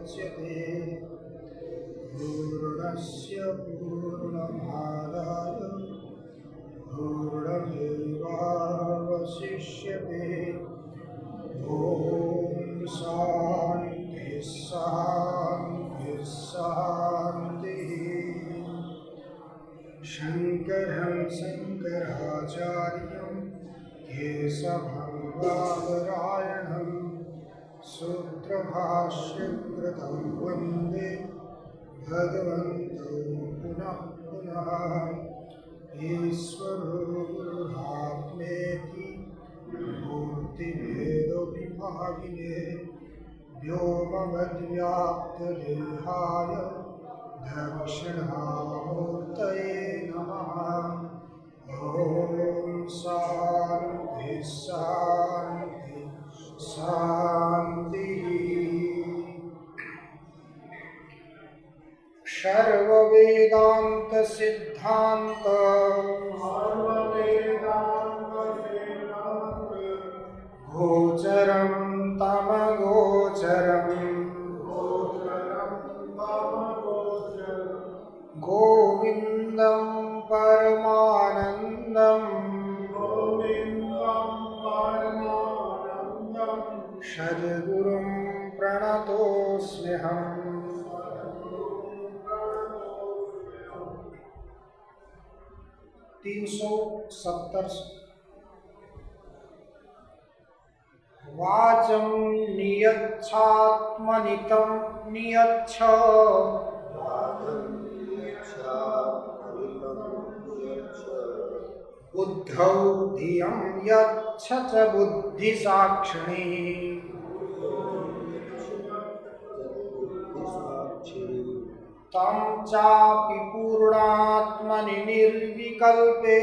मुच्यते पूर्णस्य पूर्णमादाय पूर्णमेवावशिष्यते। ॐ शान्ति शान्ति शान्तिः। शङ्करं शङ्कराचार्यं केशवं बादरायणं सूत्रभाष्यकृतं वन्दे भगवन्तौ पुनः पुनः। ईश्वरो गुरुरात्मेति मूर्तिभेदविभागिने व्योमवद्व्याप्तदेहाय दक्षिणामूर्तये नमः। ॐ शान्ति शान्ति शान्तिः। सर्ववेदान्त सिद्धान्त गोचरं तमगोचरम् गोविन्दं परमानन्दं सद्गुरुं प्रणतोऽस्म्यहम्। 370 वाचं नियच्छात्मनितं नियच्छ बुद्धौ धियं यच्छ च बुद्धिसाक्षिणी। तं चापि पूर्णात्मनि निर्विकल्पे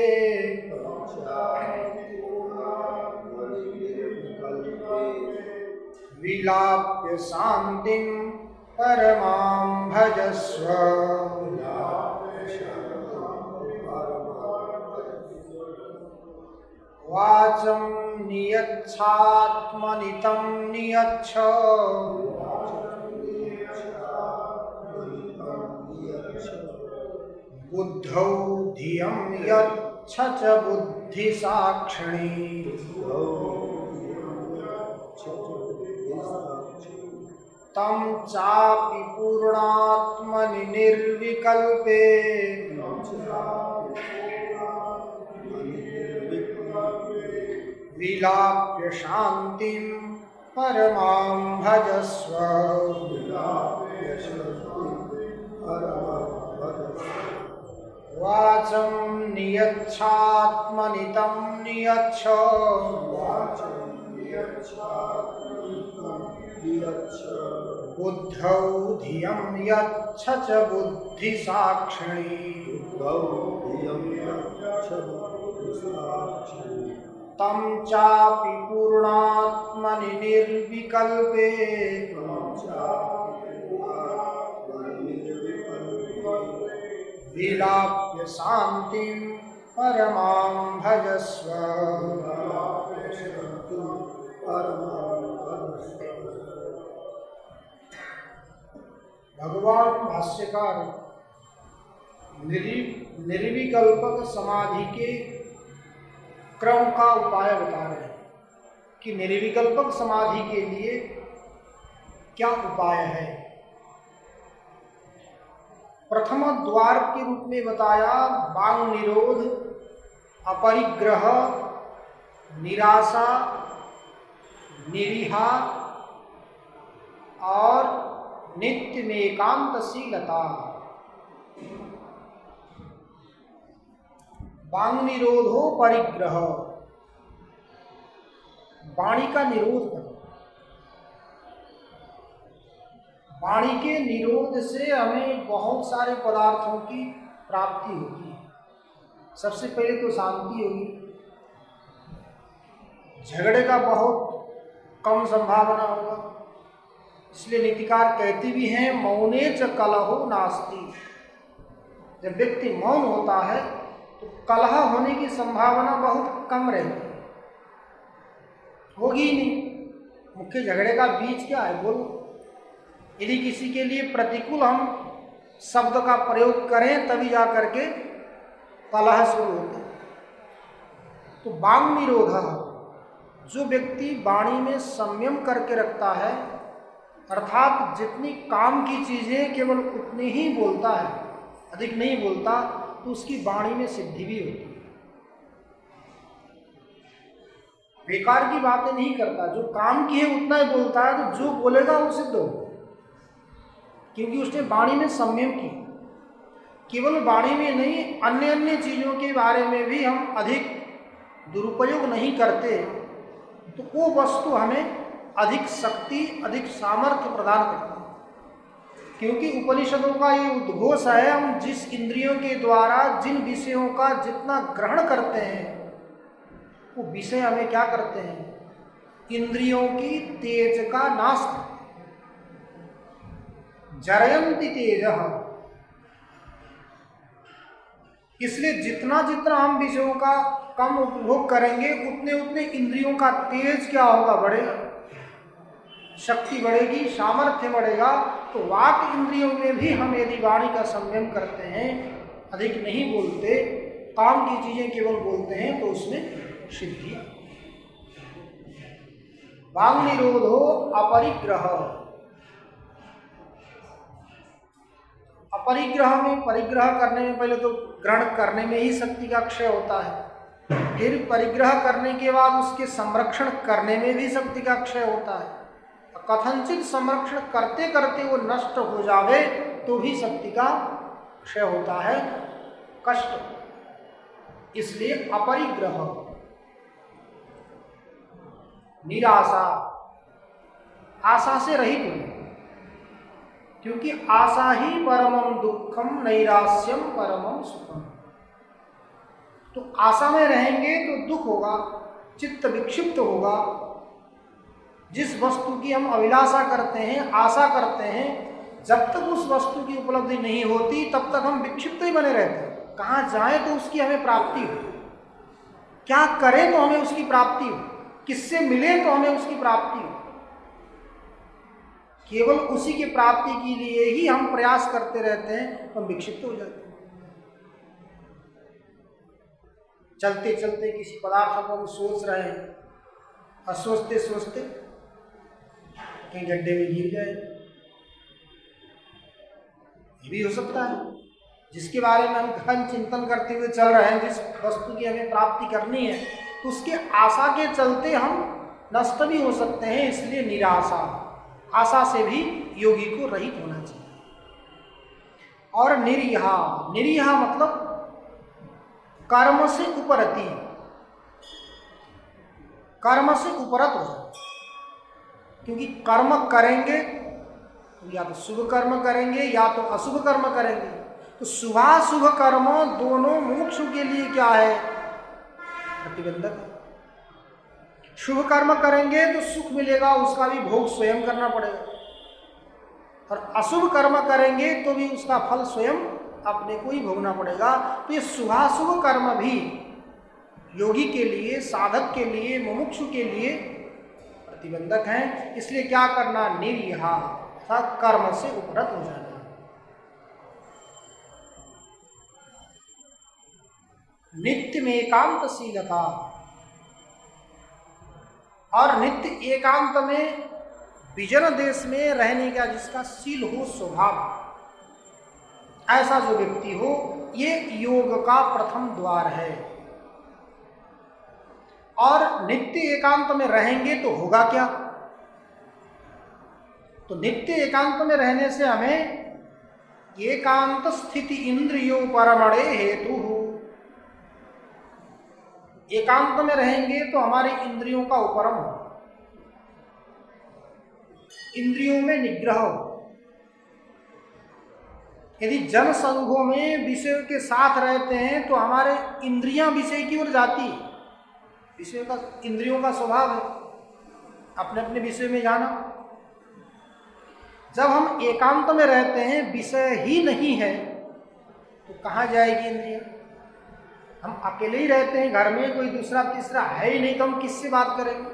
विलाप्य शान्तिं परमां भजस्व। वाचं नियच्छात्मनितं नियच्छ बुद्धौ धियं यच्छ च बुद्धिसाक्षिणी। तं चापि पूर्णात्मनि निर्विकल्पे विलाप्य शान्तिं परमां भजस्व। वाचं नियच्छात्मनितं नियच्छ बुद्धौ धियं यच्छ च बुद्धिसाक्षिणी। तं चापि पूर्णात्मनि निर्विकल्पे विलाप्य शान्तिं परमां भजस्व। भगवान भाष्यकार निर्विकल्पक समाधि के क्रम का उपाय बता रहे हैं कि निर्विकल्पक समाधि के लिए क्या उपाय है। प्रथम द्वार के रूप में बताया वांग निरोध, अपरिग्रह, निराशा, निरीहा और नित्य में एकांतशीलता। वांग निरोध हो, परिग्रह, वाणी का निरोध करना। वाणी के निरोध से हमें बहुत सारे पदार्थों की प्राप्ति होती है। सबसे पहले तो शांति होगी, झगड़े का बहुत कम संभावना होगा। इसलिए नीतिकार कहते भी हैं मौने च कलहो नास्ति। जब व्यक्ति मौन होता है तो कलह होने की संभावना बहुत कम रहती है, होगी ही नहीं। मुख्य झगड़े का बीज क्या है, बोलो। यदि किसी के लिए प्रतिकूल हम शब्द का प्रयोग करें तभी जा करके कलह शुरू होता है। तो वांग निरोध, जो व्यक्ति वाणी में संयम करके रखता है, अर्थात जितनी काम की चीजें केवल उतनी ही बोलता है, अधिक नहीं बोलता, तो उसकी वाणी में सिद्धि भी होती है। बेकार की बातें नहीं करता, जो काम की है उतना ही बोलता है, तो जो बोलेगा वो सिद्ध हो, क्योंकि उसने वाणी में संयम की। केवल वाणी में नहीं, अन्य अन्य चीजों के बारे में भी हम अधिक दुरुपयोग नहीं करते, तो वो वस्तु हमें अधिक शक्ति, अधिक सामर्थ्य प्रदान करता है। क्योंकि उपनिषदों का ये उद्घोष है, हम जिस इंद्रियों के द्वारा जिन विषयों का जितना ग्रहण करते हैं, वो विषय हमें क्या करते हैं? इंद्रियों की तेज का नाश करते हैं। जरयन्ति तेजः। इसलिए जितना जितना हम विषयों का कम उपभोग करेंगे, उतने उतने इंद्रियों का तेज क्या होगा? बढ़ेगा, शक्ति बढ़ेगी, सामर्थ्य बढ़ेगा। तो वाक इंद्रियों में भी हम यदि वाणी का संयम करते हैं, अधिक नहीं बोलते, काम की चीजें केवल बोलते हैं, तो उसमें सिद्धि। वांग निरोधो अपरिग्रह। अपरिग्रह में, परिग्रह करने में पहले तो ग्रहण करने में ही शक्ति का क्षय होता है, फिर परिग्रह करने के बाद उसके संरक्षण करने में भी शक्ति का क्षय होता है। कथनचित संरक्षण करते करते वो नष्ट हो जावे तो भी शक्ति का क्षय होता है, कष्ट। इसलिए अपरिग्रह। निराशा, आशा से रहित हो, क्योंकि आशा ही परमम दुखम, नैराश्यम परमम सुखम। तो आशा में रहेंगे तो दुख होगा, चित्त विक्षिप्त होगा। जिस वस्तु की हम अभिलाषा करते हैं, आशा करते हैं, जब तक उस वस्तु की उपलब्धि नहीं होती तब तक हम विक्षिप्त ही बने रहते हैं। कहाँ जाएं तो उसकी हमें प्राप्ति हो, क्या करें तो हमें उसकी प्राप्ति हो, किससे मिले तो हमें उसकी प्राप्ति हो। केवल उसी की प्राप्ति के लिए ही हम प्रयास करते रहते हैं, तो हम विक्षिप्त हो जाते हैं। चलते चलते किसी पदार्थ को हम सोच रहे हैं, और सोचते सोचते कहीं गड्ढे में गिर जाए, ये भी हो सकता है। जिसके बारे में हम गहन चिंतन करते हुए चल रहे हैं, जिस वस्तु की हमें प्राप्ति करनी है, तो उसके आशा के चलते हम नष्ट भी हो सकते हैं। इसलिए निराशा, आशा से भी योगी को रहित होना चाहिए। और निरीहा, निरीहा मतलब कर्म से उपरति, कर्म से उपरत हो जाए। क्योंकि कर्म करेंगे तो या तो शुभ कर्म करेंगे या तो अशुभ कर्म करेंगे। तो शुभाशुभ कर्म दोनों मोक्ष के लिए क्या है? प्रतिबंधक है। शुभ कर्म करेंगे तो सुख मिलेगा, उसका भी भोग स्वयं करना पड़ेगा, और अशुभ कर्म करेंगे तो भी उसका फल स्वयं अपने को ही भोगना पड़ेगा। तो ये शुभाशुभ कर्म भी योगी के लिए, साधक के लिए, मुमुक्षु के लिए प्रतिबंधक हैं। इसलिए क्या करना? निरीहा, अर्थात कर्म से उपरत हो जाना। नित्य में एकांतशीलता, और नित्य एकांत में विजन देश में रहने का जिसका शील हो, स्वभाव, ऐसा जो व्यक्ति हो, ये योग का प्रथम द्वार है। और नित्य एकांत में रहेंगे तो होगा क्या? तो नित्य एकांत में रहने से हमें एकांत स्थिति इंद्रियों परमणे हेतु, एकांत में रहेंगे तो हमारी इंद्रियों का उपरम हो, इंद्रियों में निग्रह हो। यदि जन संघों में विषय के साथ रहते हैं तो हमारे इंद्रियां विषय की ओर जाती है। विषय का, इंद्रियों का स्वभाव है अपने अपने विषय में जाना। जब हम एकांत में रहते हैं, विषय ही नहीं है, तो कहाँ जाएगी इंद्रियां? हम अकेले ही रहते हैं घर में, कोई दूसरा तीसरा है ही नहीं, तो हम किससे बात करेंगे?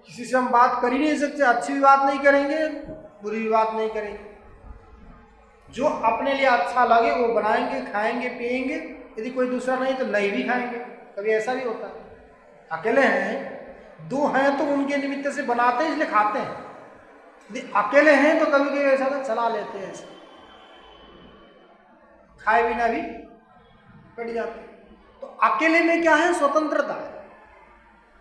किसी से हम बात कर ही नहीं सकते, अच्छी भी बात नहीं करेंगे, बुरी भी बात नहीं करेंगे। जो अपने लिए अच्छा लगे वो बनाएंगे, खाएंगे, पिएंगे। यदि कोई दूसरा नहीं तो नहीं भी खाएंगे। कभी ऐसा भी होता है, अकेले हैं, दो हैं तो उनके निमित्त से बनाते हैं इसलिए खाते हैं। यदि अकेले हैं तो कभी कभी ऐसा तो चला लेते हैं, ऐसे खाए बिना भी कट जाते हैं। तो अकेले में क्या है? स्वतंत्रता है।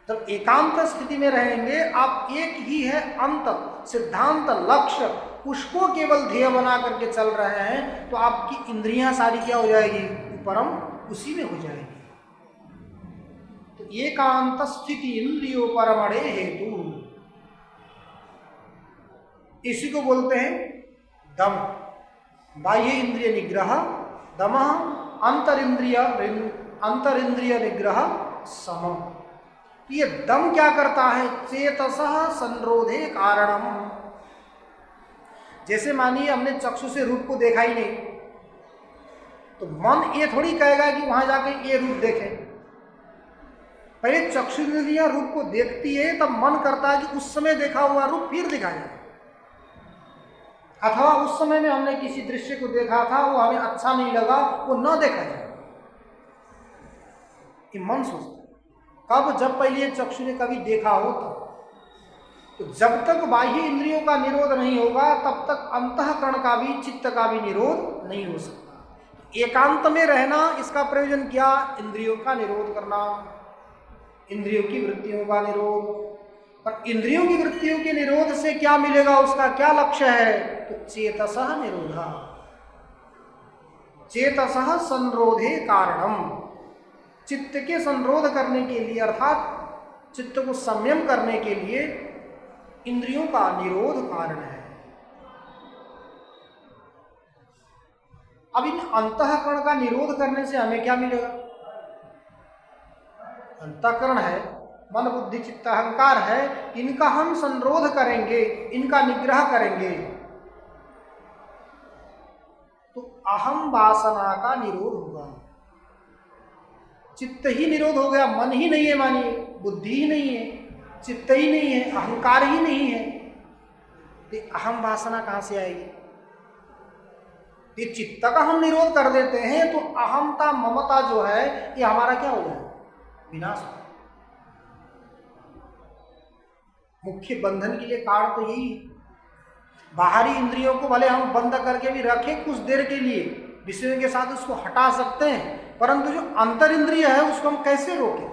जब एकांत स्थिति में रहेंगे, आप एक ही है अंत, सिद्धांत, लक्ष्य, उसको केवल ध्येय बना करके चल रहे हैं, तो आपकी इंद्रियां सारी क्या हो जाएगी? परम उसी में हो जाएगी। तो एकांत स्थिति इंद्रियो परमणे हेतु, इसी को बोलते हैं दम। बाह्य इंद्रिय निग्रह दम, अंतरिंद्रिय निग्रह सम। ये दम क्या करता है? चेतसः संरोधे कारणम। जैसे मानिए हमने चक्षु से रूप को देखा ही नहीं, तो मन ये थोड़ी कहेगा कि वहां जाके ये रूप देखें। पहले चक्षु इंद्रियां रूप को देखती है, तब मन करता है कि उस समय देखा हुआ रूप फिर दिखाया जाए, अथवा उस समय में हमने किसी दृश्य को देखा था, वो हमें अच्छा नहीं लगा, वो न देखा जाए। ये मन सोचता है। कब? जब पहले चक्षु ने कभी देखा हो तब। तो जब तक बाह्य इंद्रियों का निरोध नहीं होगा, तब तक अंतःकरण का भी, चित्त का भी निरोध नहीं हो सकता। एकांत में रहना, इसका प्रयोजन क्या? इंद्रियों का निरोध करना, इंद्रियों की वृत्तियों का निरोध। और इंद्रियों की वृत्तियों के निरोध से क्या मिलेगा? उसका क्या लक्ष्य है? तो चेतसः निरोधा, चेतसः संरोधे कारणम। चित्त के संरोध करने के लिए, अर्थात चित्त को संयम करने के लिए इंद्रियों का निरोध कारण है। अब इन अंतःकरण का निरोध करने से हमें क्या मिलेगा? अंतःकरण है, मन बुद्धि चित्त अहंकार है, इनका हम संरोध करेंगे, इनका निग्रह करेंगे, तो अहम वासना का निरोध होगा। चित्त ही निरोध हो गया, मन ही नहीं है, मानिए बुद्धि ही नहीं है, चित्त ही नहीं है, अहंकार ही नहीं है, तो अहम वासना कहां से आएगी? ये चित्त का हम निरोध कर देते हैं तो अहमता ममता जो है ये हमारा क्या हो जाए? विनाश हो। मुख्य बंधन के लिए कारण तो यही है। बाहरी इंद्रियों को भले हम बंद करके भी रखें कुछ देर के लिए, विषयों के साथ उसको हटा सकते हैं, परंतु जो अंतर इंद्रिय है उसको हम कैसे रोकें?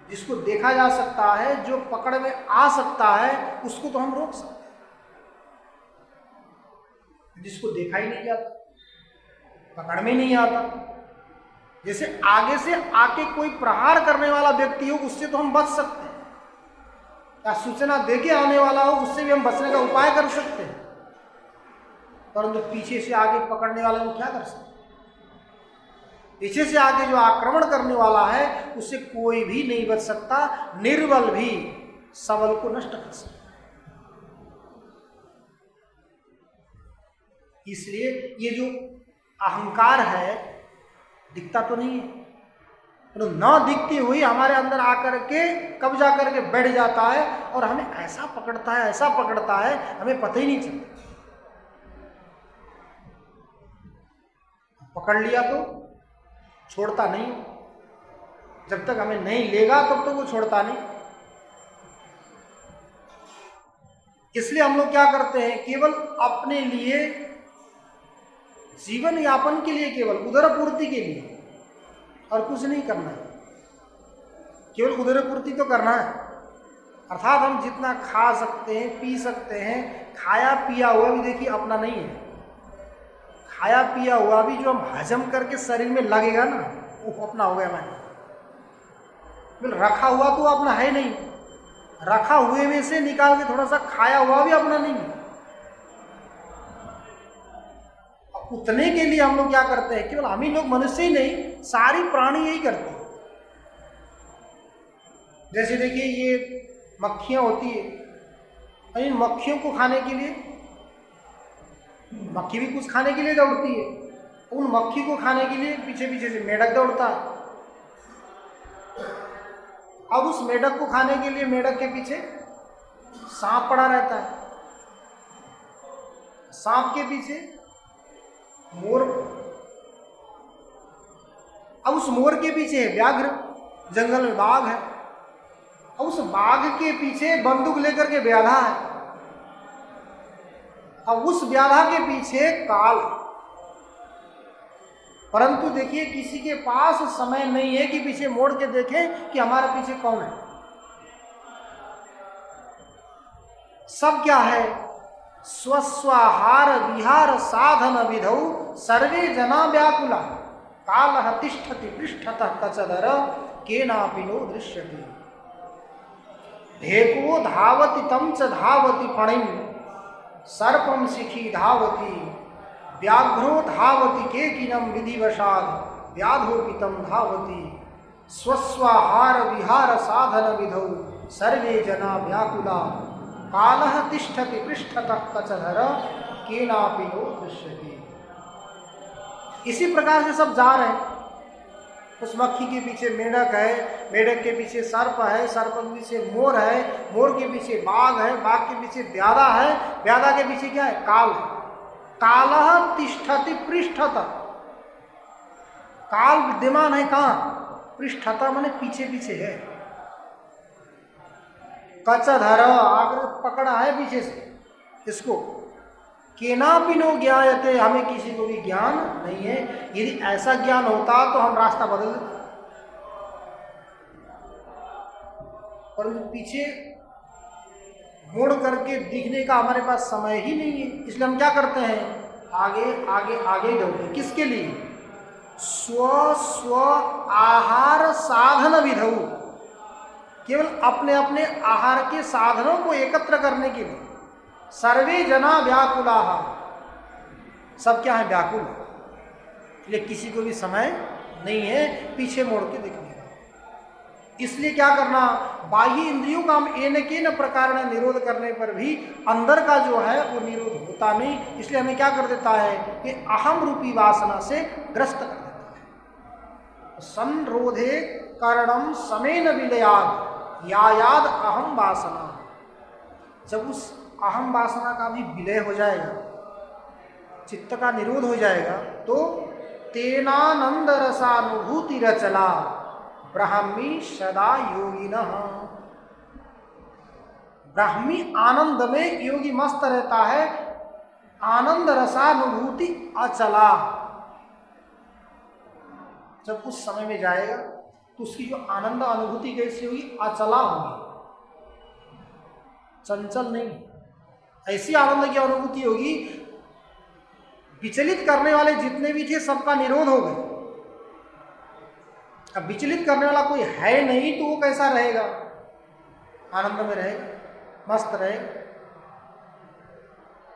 जिसको देखा जा सकता है, जो पकड़ में आ सकता है, उसको तो हम रोक सकते हैं। जिसको देखा ही नहीं जाता, पकड़ में नहीं आता, जैसे आगे से आके कोई प्रहार करने वाला व्यक्ति हो, उससे तो हम बच सकते हैं, या सूचना देके आने वाला हो, उससे भी हम बचने का उपाय कर सकते हैं, परंतु पीछे से आगे पकड़ने वाले को क्या कर सकते? पीछे से आगे जो आक्रमण करने वाला है उससे कोई भी नहीं बच सकता, निर्बल भी सबल को नष्ट कर सकता। इसलिए ये जो अहंकार है दिखता तो नहीं है, तो न दिखती हुई हमारे अंदर आकर के कब्जा करके बैठ जाता है और हमें ऐसा पकड़ता है, ऐसा पकड़ता है, हमें पता ही नहीं चलता। पकड़ लिया तो छोड़ता नहीं, जब तक हमें नहीं लेगा तब तक वो छोड़ता नहीं। इसलिए हम लोग क्या करते हैं? केवल अपने लिए, जीवन यापन के लिए, केवल उदर पूर्ति के लिए, और कुछ नहीं करना है। केवल उदर पूर्ति तो करना है, अर्थात हम जितना खा सकते हैं, पी सकते हैं, खाया पिया हुआ भी देखिए अपना नहीं है। खाया पिया हुआ भी जो हम हजम करके शरीर में लगेगा ना, वो अपना हो गया। मैंने रखा हुआ तो अपना है नहीं, रखा हुए में से निकाल के थोड़ा सा खाया हुआ भी अपना नहीं है। उतने के लिए हम लोग क्या करते हैं? केवल हम ही लोग मनुष्य ही नहीं, सारी प्राणी यही करते हैं। जैसे देखिए ये मक्खियां होती है, इन मक्खियों को खाने के लिए, मक्खी भी कुछ खाने के लिए दौड़ती है, उन मक्खी को खाने के लिए पीछे पीछे से मेढक दौड़ता है। अब उस मेढक को खाने के लिए मेढक के पीछे सांप पड़ा रहता है, सांप के पीछे मोर, अब उस मोर के पीछे है व्याघ्र, जंगल में बाघ है, अब उस बाघ के पीछे बंदूक लेकर के व्याधा है, अब उस व्याधा के पीछे काल। परंतु देखिए किसी के पास समय नहीं है कि पीछे मोड़ के देखें कि हमारे पीछे कौन है। सब क्या है, स्वस्वाहार विहार साधन विधौ सर्वे जना व्याकुला कालः तिष्ठति पृष्ठतः कचदर केनापि नो दृश्यते। भेको धावति तं च धावति फणिं सर्पं शिखी धावति व्याघ्रो धावति केकिनं विधिवशात् व्याधोऽपि तं धावति। स्वस्वाहार विहार साधन विधौ सर्वे जना व्याकुला कालः तिष्ठति पृष्ठतः कचधर केनापि नो दृश्यते। इसी प्रकार से सब जा रहे हैं। उस मक्खी के पीछे मेढक है, मेढक के पीछे सर्प है, सर्प के पीछे मोर है, मोर के पीछे बाघ है, बाघ के पीछे व्याधा है, व्याधा के पीछे क्या है, काल है। कालः तिष्ठति पृष्ठतः, काल विद्यमान है कहाँ, पृष्ठतः माने पीछे पीछे है। कचधर आकर पकड़ा है पीछे से इसको। केनापि नो ज्ञायते, हमें किसी को भी ज्ञान नहीं है। यदि ऐसा ज्ञान होता तो हम रास्ता बदल देते, परंतु पीछे मुड़ करके दिखने का हमारे पास समय ही नहीं है। इसलिए हम क्या करते हैं, आगे आगे आगे दौड़ते हैं। किसके लिए, स्व आहार साधन विधौ, केवल अपने अपने आहार के साधनों को एकत्र करने के लिए। सर्वे जना व्याकुला, सब क्या है, व्याकुल। इसलिए किसी को भी समय नहीं है पीछे मोड़ के देखने का। इसलिए क्या करना, बाह्य इंद्रियों का हम एन प्रकार निरोध करने पर भी अंदर का जो है वो निरोध होता नहीं। इसलिए हमें क्या कर देता है कि अहम रूपी वासना से ग्रस्त कर देता है। संरोधे करणम समेन विलयाद यायाद अहम वासना, जब उस अहम वासना का भी विलय हो जाएगा, चित्त का निरोध हो जाएगा, तो तेनानंद रसानुभूति रचला ब्राह्मी सदा योगिनः। ब्राह्मी आनंद में योगी मस्त रहता है। आनंद रसानुभूति अचला, जब उस समय में जाएगा तो उसकी जो आनंद अनुभूति कैसी होगी, अचला होगी, चंचल नहीं। ऐसी आनंद की अनुभूति होगी, विचलित करने वाले जितने भी थे सबका निरोध हो गया। अब विचलित करने वाला कोई है नहीं तो वो कैसा रहेगा, आनंद में रहेगा, मस्त रहेगा।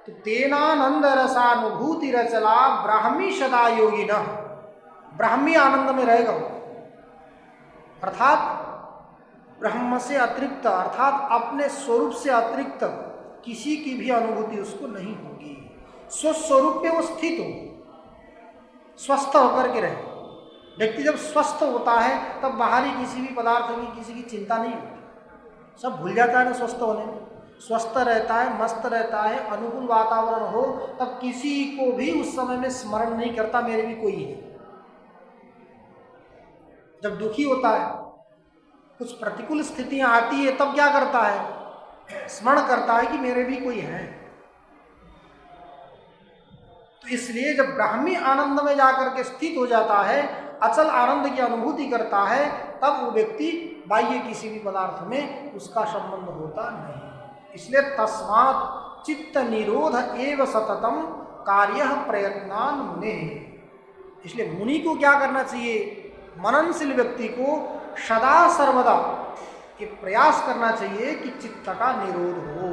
तो तेनानंद रसानुभूति रचला ब्राह्मी सदा योगिनः, ब्राह्मी आनंद में रहेगा वो। अर्थात ब्रह्म से अतिरिक्त, अर्थात अपने स्वरूप से अतिरिक्त किसी की भी अनुभूति उसको नहीं होगी। स्वस्वरूप में वो स्थित हो, स्वस्थ होकर के रहे। व्यक्ति जब स्वस्थ होता है तब बाहरी किसी भी पदार्थ की, किसी की चिंता नहीं होती, सब भूल जाता है ना स्वस्थ होने में। स्वस्थ रहता है, मस्त रहता है, अनुकूल वातावरण हो, तब किसी को भी उस समय में स्मरण नहीं करता मेरे भी कोई है। जब दुखी होता है, कुछ प्रतिकूल स्थितियां आती है, तब क्या करता है, स्मरण करता है कि मेरे भी कोई है। तो इसलिए जब ब्राह्मी आनंद में जाकर के स्थित हो जाता है, अचल आनंद की अनुभूति करता है, तब वो व्यक्ति बाह्य किसी भी पदार्थ में उसका संबंध होता नहीं। इसलिए तस्मात् चित्त निरोध एव सततम कार्य प्रयत्नान मुने। इसलिए मुनि को क्या करना चाहिए, मननशील व्यक्ति को सदा सर्वदा ये प्रयास करना चाहिए कि चित्त का निरोध हो।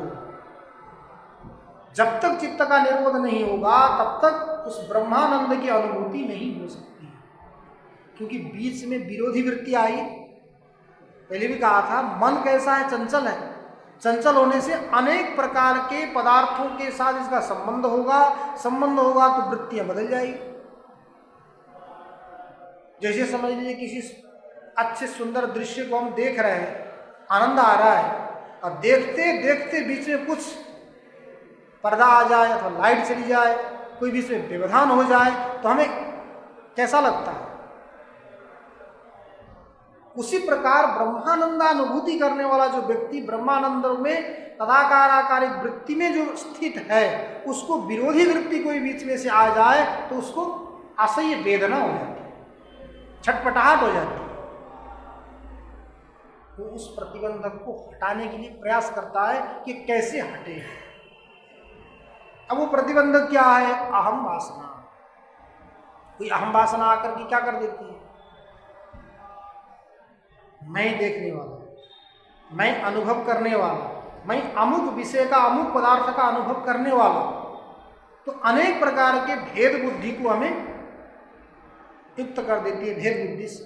जब तक चित्त का निरोध नहीं होगा तब तक उस ब्रह्मानंद की अनुभूति नहीं हो सकती, क्योंकि बीच में विरोधी वृत्ति आई। पहले भी कहा था, मन कैसा है, चंचल है। चंचल होने से अनेक प्रकार के पदार्थों के साथ इसका संबंध होगा, संबंध होगा तो वृत्तियां बदल जाएगी। जैसे समझ लीजिए किसी अच्छे सुंदर दृश्य को हम देख रहे हैं, आनंद आ रहा है, और देखते देखते बीच में कुछ पर्दा आ जाए अथवा लाइट चली जाए, कोई बीच में व्यवधान हो जाए तो हमें कैसा लगता है? उसी प्रकार ब्रह्मानंदानुभूति करने वाला जो व्यक्ति ब्रह्मानंद में तदाकार आकारिक वृत्ति में जो स्थित है, उसको विरोधी वृत्ति कोई बीच में से आ जाए तो उसको असह्य वेदना हो जाती है, छटपटाहट हो जाती है। वो उस प्रतिबंधक को हटाने के लिए प्रयास करता है कि कैसे हटे। अब वो प्रतिबंधक क्या है? अहम वासना। कोई अहम वासना आकर के क्या कर देती है? मैं देखने वाला, मैं अनुभव करने वाला, मैं अमुक विषय का, अमुक पदार्थ का अनुभव करने वाला, तो अनेक प्रकार के भेद बुद्धि को हमें युक्त कर देती है, भेद बुद्धि से।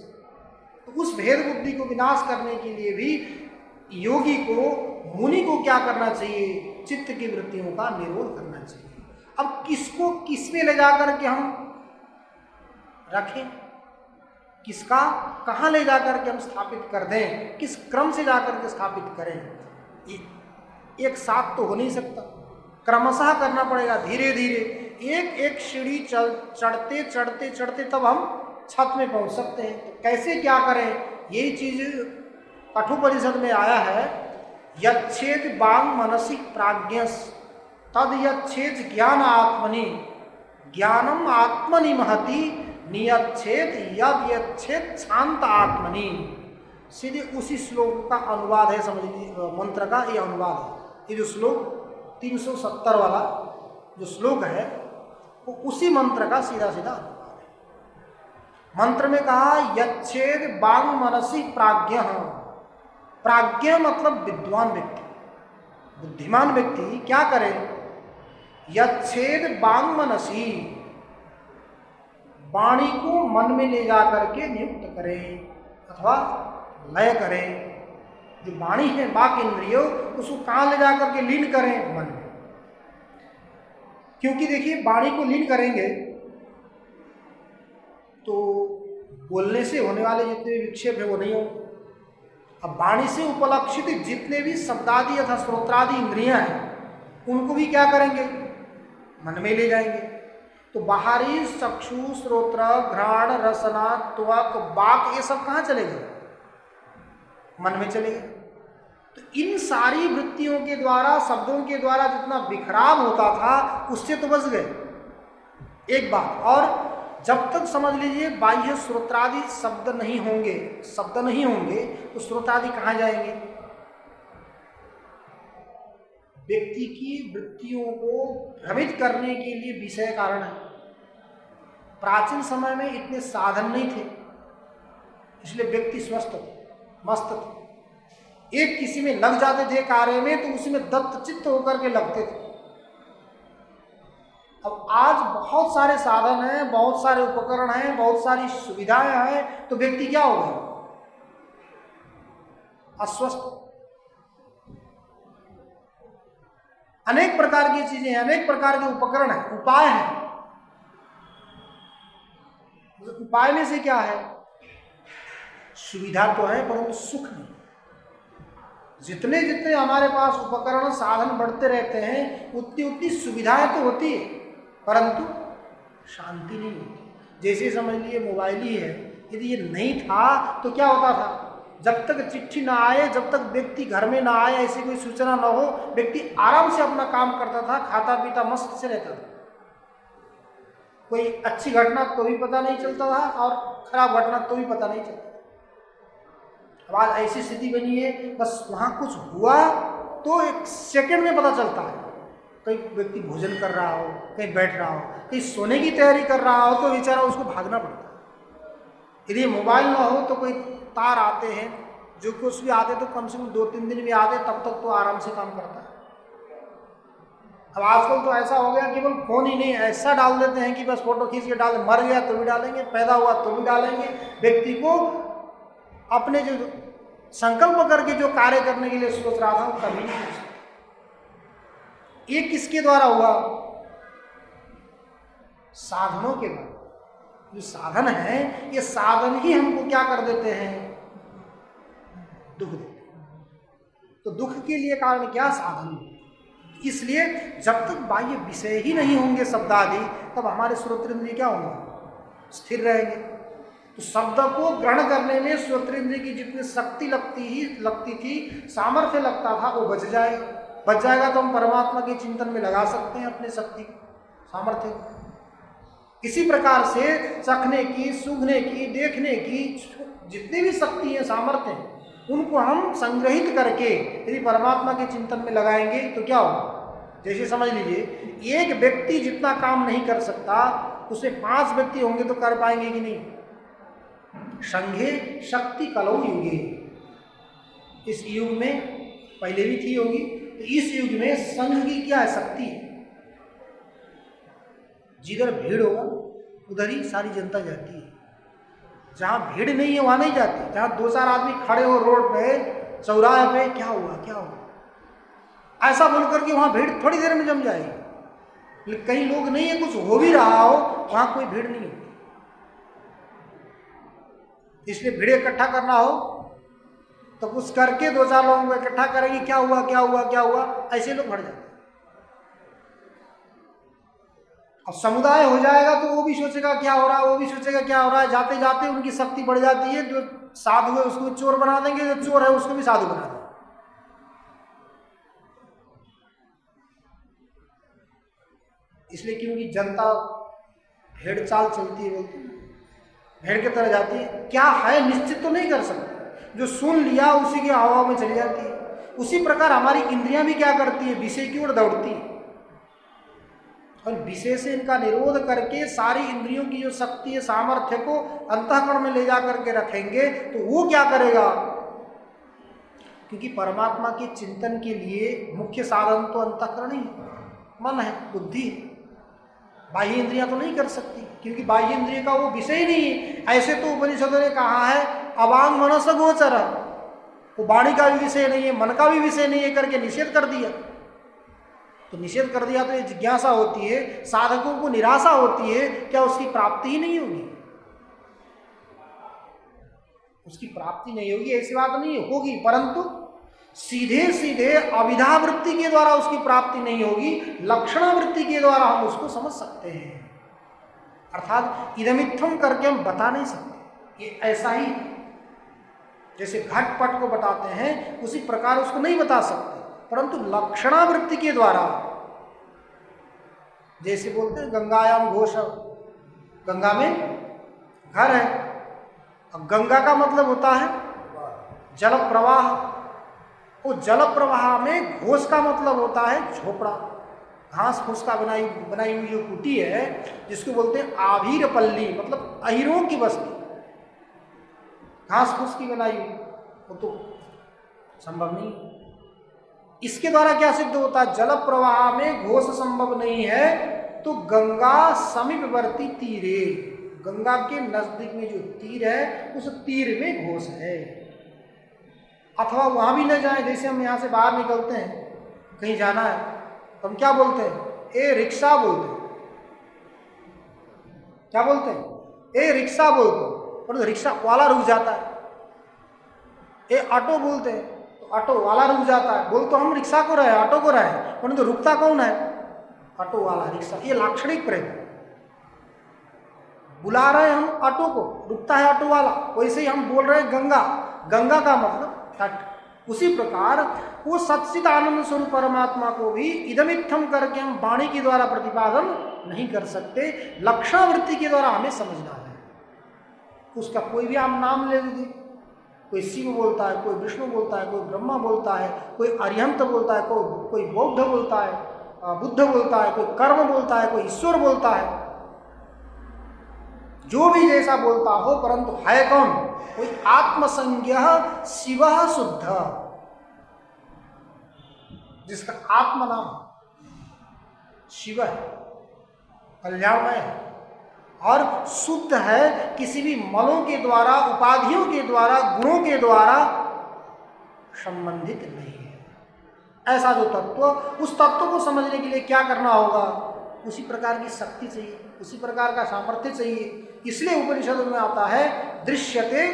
तो उस भेद बुद्धि को विनाश करने के लिए भी योगी को, मुनि को क्या करना चाहिए? चित्त की वृत्तियों का निरोध करना चाहिए। अब किसको किस में ले जाकर के हम रखें, किसका कहाँ ले जाकर के हम स्थापित कर दें, किस क्रम से जाकर के स्थापित करें? एक साथ तो हो नहीं सकता, क्रमशः करना पड़ेगा, धीरे धीरे एक एक सीढ़ी चढ़ते चढ़ते चढ़ते तब हम छत में पहुंच सकते हैं। तो कैसे क्या करें? यही चीज कठोपनिषद में आया है, यच्छेद वांग मनसि प्राज्ञस तद यच्छेद ज्ञान आत्मनि ज्ञानम आत्मनि महति नियच्छेद यद यच्छेद शांत आत्मनि। सीधे उसी श्लोक का अनुवाद है, समझ लीजिए, मंत्र का ये अनुवाद है। ये जो श्लोक 370 वाला जो श्लोक है वो उसी मंत्र का सीधा सीधा अनुवाद है। मंत्र में कहा यच्छेद वांग मनसि प्राज्ञ। प्राज्ञ मतलब विद्वान व्यक्ति, बुद्धिमान व्यक्ति क्या करे? यच्छेद वांग मनसि, वाणी को मन में ले जाकर के नियुक्त करे अथवा लय करे। जो वाणी है, वाक इंद्रिय, उसको कहाँ ले जाकर के लीन करें? मन में। क्योंकि देखिए वाणी को लीन करेंगे तो बोलने से होने वाले जितने विक्षेप है वो नहीं हो। अब वाणी से उपलक्षित जितने भी शब्दादि अथवा श्रोत्रादि इंद्रियां हैं उनको भी क्या करेंगे? मन में ले जाएंगे। तो बाहरी चक्षु, श्रोत्र, घ्राण, रसना, त्वक, वाक, ये सब कहाँ चले गए? मन में चले गए। तो इन सारी वृत्तियों के द्वारा, शब्दों के द्वारा जितना बिखराव होता था उससे तो बच गए। एक बात और, जब तक समझ लीजिए बाह्य श्रोत्रादि शब्द नहीं होंगे, तो श्रोत्रादि कहाँ जाएंगे? व्यक्ति की वृत्तियों को भ्रमित करने के लिए विषय कारण है। प्राचीन समय में इतने साधन नहीं थे, इसलिए व्यक्ति स्वस्थ मस्त थे। एक किसी में लग जाते थे कार्य में तो उसी में दत्त चित्त होकर के लगते थे। अब आज बहुत सारे साधन हैं, बहुत सारे उपकरण हैं, बहुत सारी सुविधाएं हैं, तो व्यक्ति क्या हो गया? अस्वस्थ। अनेक प्रकार की चीजें हैं, अनेक प्रकार के उपकरण हैं, उपाय हैं। उपाय में से क्या है? सुविधा तो है परंतु सुख नहीं। जितने जितने हमारे पास उपकरण साधन बढ़ते रहते हैं उतनी उतनी सुविधाएं तो होती है परंतु शांति नहीं होती। जैसे समझ लिए मोबाइल ही है, यदि ये नहीं था तो क्या होता था? जब तक चिट्ठी ना आए, जब तक व्यक्ति घर में ना आए, ऐसी कोई सूचना ना हो, व्यक्ति आराम से अपना काम करता था, खाता पीता मस्त से रहता था। कोई अच्छी घटना तो भी पता नहीं चलता था और खराब घटना तो भी पता नहीं चलता। अब आज ऐसी स्थिति बनी है, बस वहाँ कुछ हुआ तो एक सेकंड में पता चलता है। कहीं व्यक्ति भोजन कर रहा हो, कहीं बैठ रहा हो, कहीं सोने की तैयारी कर रहा हो तो बेचारा उसको भागना पड़ता है। यदि मोबाइल ना हो तो कोई तार आते हैं, जो कुछ भी आते तो कम से कम 2-3 दिन भी आते, तब तक तो आराम से काम करता है। अब आजकल तो ऐसा हो गया केवल फोन ही नहीं, ऐसा डाल देते हैं कि बस फोटो खींच के डाल, मर गया तो भी डालेंगे, पैदा हुआ तो भी डालेंगे। व्यक्ति को अपने जो संकल्प करके जो कार्य करने के लिए सोच रहा था वो कभी नहीं हो सकता। ये किसके द्वारा हुआ? साधनों के द्वारा। जो साधन है, ये साधन ही हमको क्या कर देते हैं? दुख देते हैं। तो दुख के लिए कारण क्या? साधन। इसलिए जब तक बाह्य विषय ही नहीं होंगे शब्द आदि, तब हमारे श्रोत्रेंद्रिय क्या होंगे? स्थिर रहेंगे। तो शब्द को ग्रहण करने में श्रोत्रेंद्रिय की जितनी शक्ति लगती थी, सामर्थ्य लगता था, वो बच जाएगा तो हम परमात्मा के चिंतन में लगा सकते हैं अपने शक्ति सामर्थ्य। इसी प्रकार से चखने की, सूंघने की, देखने की जितनी भी शक्ति है, सामर्थ्य है, उनको हम संग्रहित करके यदि परमात्मा के चिंतन में लगाएंगे तो क्या होगा? जैसे समझ लीजिए, एक व्यक्ति जितना काम नहीं कर सकता, उसमें 5 व्यक्ति होंगे तो कर पाएंगे कि नहीं? संघे शक्ति कलौ युगे। इस युग में पहले भी थी होगी, तो इस युग में संघ की क्या है? शक्ति। जिधर भीड़ होगा उधर ही सारी जनता जाती है, जहां भीड़ नहीं है वहां नहीं जाती। जहां 2-4 आदमी खड़े हो रोड पे, चौराहे पे, क्या हुआ ऐसा बोल करके वहां भीड़ थोड़ी देर में जम जाएगी। लेकिन कहीं लोग नहीं है, कुछ हो भी रहा हो, वहां कोई भीड़ नहीं होती। इसलिए भीड़ इकट्ठा करना हो तो कुछ करके 2-4 लोगों को इकट्ठा करेंगे, क्या हुआ, ऐसे लोग भर जाते। अब समुदाय हो जाएगा तो वो भी सोचेगा क्या हो रहा है, जाते जाते उनकी शक्ति बढ़ जाती है। जो साधु है उसको चोर बना देंगे, जो चोर है उसको भी साधु बना देंगे। इसलिए क्योंकि जनता भेड़ चाल चलती है, बोलती है भेड़ की तरह जाती है। क्या है निश्चित तो नहीं कर सकते, जो सुन लिया उसी की हवा में चली जाती है। उसी प्रकार हमारी इंद्रियां भी क्या करती है? विषय की ओर दौड़ती है। और विषय से इनका निरोध करके सारी इंद्रियों की जो शक्ति है, सामर्थ्य को अंतःकरण में ले जा करके रखेंगे, तो वो क्या करेगा? क्योंकि परमात्मा के चिंतन के लिए मुख्य साधन तो अंतःकरण ही मन है, बुद्धि है। बाह्य इंद्रियां तो नहीं कर सकती, क्योंकि बाह्य इंद्रिय का वो विषय नहीं है। ऐसे तो उपनिषदों ने कहा है अवांग मनस गोचर, वो वाणी का भी विषय नहीं है, मन का भी विषय नहीं है करके निषेध कर दिया। तो निषेध कर दिया तो ये जिज्ञासा होती है, साधकों को निराशा होती है, क्या उसकी प्राप्ति ही नहीं होगी? उसकी प्राप्ति नहीं होगी ऐसी बात नहीं होगी, परंतु सीधे सीधे अविधावृत्ति के द्वारा उसकी प्राप्ति नहीं होगी, लक्षणावृत्ति के द्वारा हम उसको समझ सकते हैं। अर्थात इदमित्थम करके हम बता नहीं सकते। ये ऐसा ही जैसे घटपट को बताते हैं, उसी प्रकार उसको नहीं बता सकते, परंतु लक्षणावृत्ति के द्वारा, जैसे बोलते हैं गंगायाम घोष, गंगा में घर है। अब गंगा का मतलब होता है जल प्रवाह, वो जल प्रवाह में घोष का मतलब होता है झोपड़ा, घास फूस का बनाई हुई जो कुटी है, जिसको बोलते हैं आभीर पल्ली, मतलब अहिरों की बस्ती, घास फूस की बनाई हुई, वो तो संभव नहीं। इसके द्वारा क्या सिद्ध होता है? जल प्रवाह में घोष संभव नहीं है, तो गंगा समीपवर्ती तीरे, गंगा के नजदीक में जो तीर है उस तीर में घोष है। अथवा वहां भी न जाए, जैसे हम यहाँ से बाहर निकलते हैं, कहीं जाना है तो हम क्या बोलते हैं? ए रिक्शा बोलते हैं। क्या बोलते हैं? ए रिक्शा बोलते हैं, पर रिक्शा वाला रुक जाता है। ए ऑटो बोलते हैं तो ऑटो वाला रुक जाता है। बोल तो हम रिक्शा को रहे, ऑटो को रहे, परंतु रुकता कौन है? ऑटो वाला, रिक्शा। ये लाक्षणिक प्रयोग, बुला रहे हम ऑटो को, रुकता है ऑटो वाला। वैसे ही हम बोल रहे हैं गंगा, गंगा का मतलब तट। उसी प्रकार वो सच्चिद आनंद स्वरूप परमात्मा को भी इदमित्थम करके हम वाणी के द्वारा प्रतिपादन नहीं कर सकते, लक्षणावृत्ति के द्वारा हमें समझना है। उसका कोई भी आप नाम ले लीजिए, कोई शिव बोलता है, कोई विष्णु बोलता है, कोई ब्रह्मा बोलता है, कोई अरिहंत बोलता है, कोई बौद्ध बोलता है, बुद्ध बोलता है, कोई कर्म बोलता है, कोई ईश्वर बोलता है, जो भी जैसा बोलता हो, परंतु है कौन? कोई आत्मसंज्ञ शिव शुद्ध, जिसका आत्मा नाम शिव है, कल्याणमय है और शुद्ध है, किसी भी मलों के द्वारा, उपाधियों के द्वारा, गुणों के द्वारा संबंधित नहीं है। ऐसा जो तत्व, उस तत्व को समझने के लिए क्या करना होगा? उसी प्रकार की शक्ति चाहिए, उसी प्रकार का सामर्थ्य चाहिए। इसलिए उपनिषद में आता है दृश्यते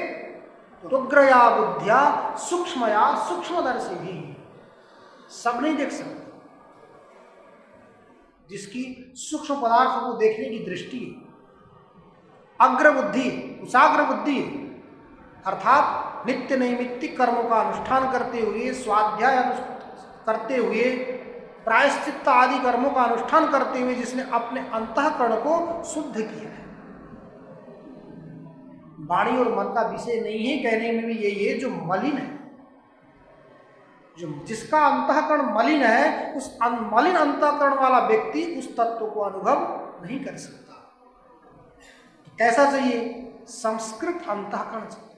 रुद्रया बुद्धिया सूक्ष्मया सूक्ष्मदर्शी भी। सब नहीं देख सकते। जिसकी सूक्ष्म पदार्थों को देखने की दृष्टि है, अग्र बुद्धि, उसाग्र बुद्धि, अर्थात नित्य नैमित्तिक कर्मों का अनुष्ठान करते हुए, स्वाध्याय करते हुए, प्रायश्चित्त आदि कर्मों का अनुष्ठान करते हुए जिसने अपने अंतःकरण को शुद्ध किया है। वाणी और मन का विषय नहीं है कहने में भी यही है, जो मलिन है, जो जिसका अंतःकरण मलिन है, उस मलिन अंतःकरण वाला व्यक्ति उस तत्व को अनुभव नहीं कर सकता। कैसा चाहिए? संस्कृत अंतःकरण चाहिए।